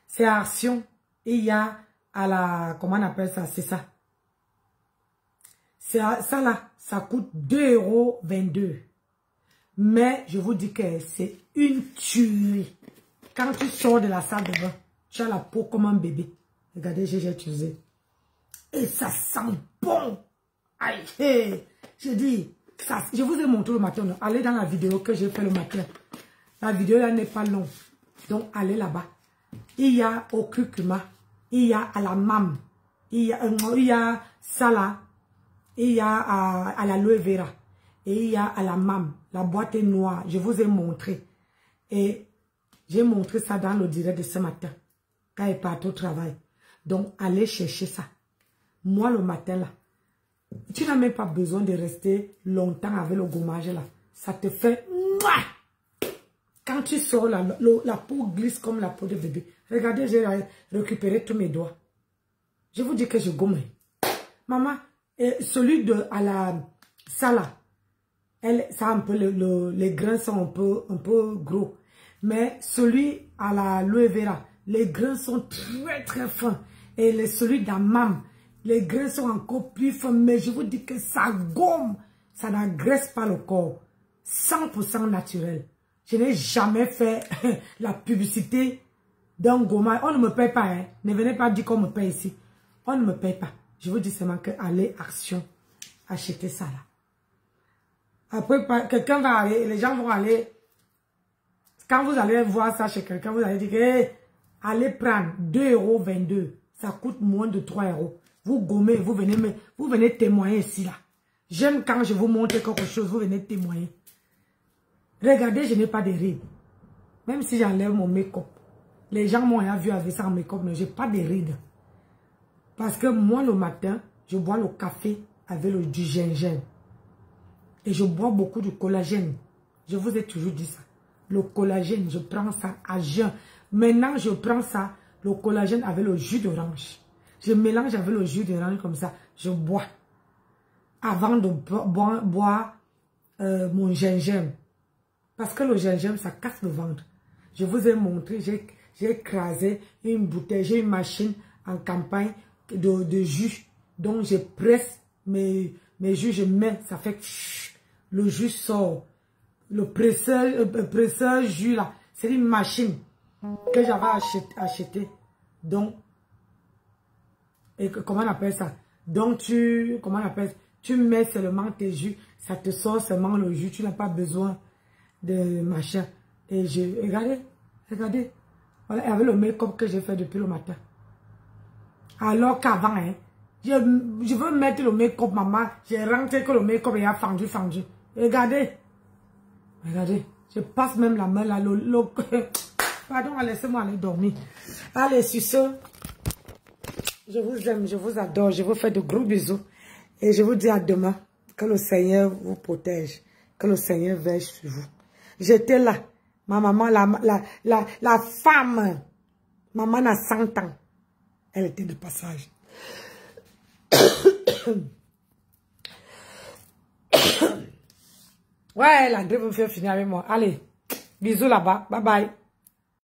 C'est action. Et il y a à la... Comment on appelle ça? C'est ça. Ça là, ça coûte 2,22 €. Mais je vous dis que c'est une tuerie. Quand tu sors de la salle de bain, tu as la peau comme un bébé. Regardez, j'ai utilisé. Et ça sent bon. Aïe, hey. Je dis, ça, je vous ai montré le matin. Non? Allez dans la vidéo que j'ai fait le matin. La vidéo là n'est pas longue. Donc, allez là-bas. Il y a au curcuma. Il y a à la mame. Il y a ça là. Il y a à l'aloe vera. Et il y a à la mame. La boîte est noire. Je vous ai montré. Et j'ai montré ça dans le direct de ce matin. Quand il part au travail. Donc, allez chercher ça. Moi, le matin là. Tu n'as même pas besoin de rester longtemps avec le gommage là. Ça te fait... Quand tu sors, la peau glisse comme la peau de bébé. Regardez, j'ai récupéré tous mes doigts. Je vous dis que je gomme. Maman, celui de à la sala, ça un peu les grains sont un peu gros. Mais celui à la aloe vera, les grains sont très très fins. Et celui d'Amam, les grains sont encore plus fins. Mais je vous dis que ça gomme. Ça n'agresse pas le corps. 100% naturel. Je n'ai jamais fait la publicité d'un gommage. On ne me paye pas. Hein. Ne venez pas dire qu'on me paye ici. On ne me paye pas. Je vous dis seulement que allez, action, achetez ça là. Après, quelqu'un va aller, les gens vont aller. Quand vous allez voir ça chez quelqu'un, vous allez dire que hey, allez prendre 2,22 €. Ça coûte moins de 3 €. Vous gommez, vous venez témoigner ici là. J'aime quand je vous montre quelque chose, vous venez témoigner. Regardez, je n'ai pas de rides. Même si j'enlève mon make-up. Les gens m'ont vu avec ça en make-up, mais je n'ai pas de rides. Parce que moi, le matin, je bois le café avec du gingembre. Et je bois beaucoup de collagène. Je vous ai toujours dit ça. Le collagène, je prends ça à jeun. Maintenant, je prends ça, le collagène avec le jus d'orange. Je mélange avec le jus d'orange comme ça. Je bois. Avant de boire mon gingembre. Parce que le gingembre, ça casse le ventre. Je vous ai montré, j'ai écrasé une bouteille, j'ai une machine en campagne de jus. Donc, je presse mes jus, je mets, ça fait le jus sort. Le presseur jus là, c'est une machine que j'avais acheté. Donc, et comment on appelle ça? Donc, comment on appelle ça? Tu mets seulement tes jus, ça te sort seulement le jus, tu n'as pas besoin de machin. Et regardez, voilà, avec le make-up que j'ai fait depuis le matin. Alors qu'avant, hein, je veux mettre le make-up, maman, j'ai rentré que le make-up est fendu. Regardez, je passe même la main là, pardon, laissez-moi aller dormir. Allez, sur ce, Je vous aime, je vous adore, je vous fais de gros bisous. Et je vous dis à demain. Que le Seigneur vous protège. Que le Seigneur veille sur vous. J'étais là. Ma maman, la femme. Maman a 100 ans. Elle était de passage. Ouais, la grippe me fait finir avec moi. Allez, bisous là-bas. Bye bye.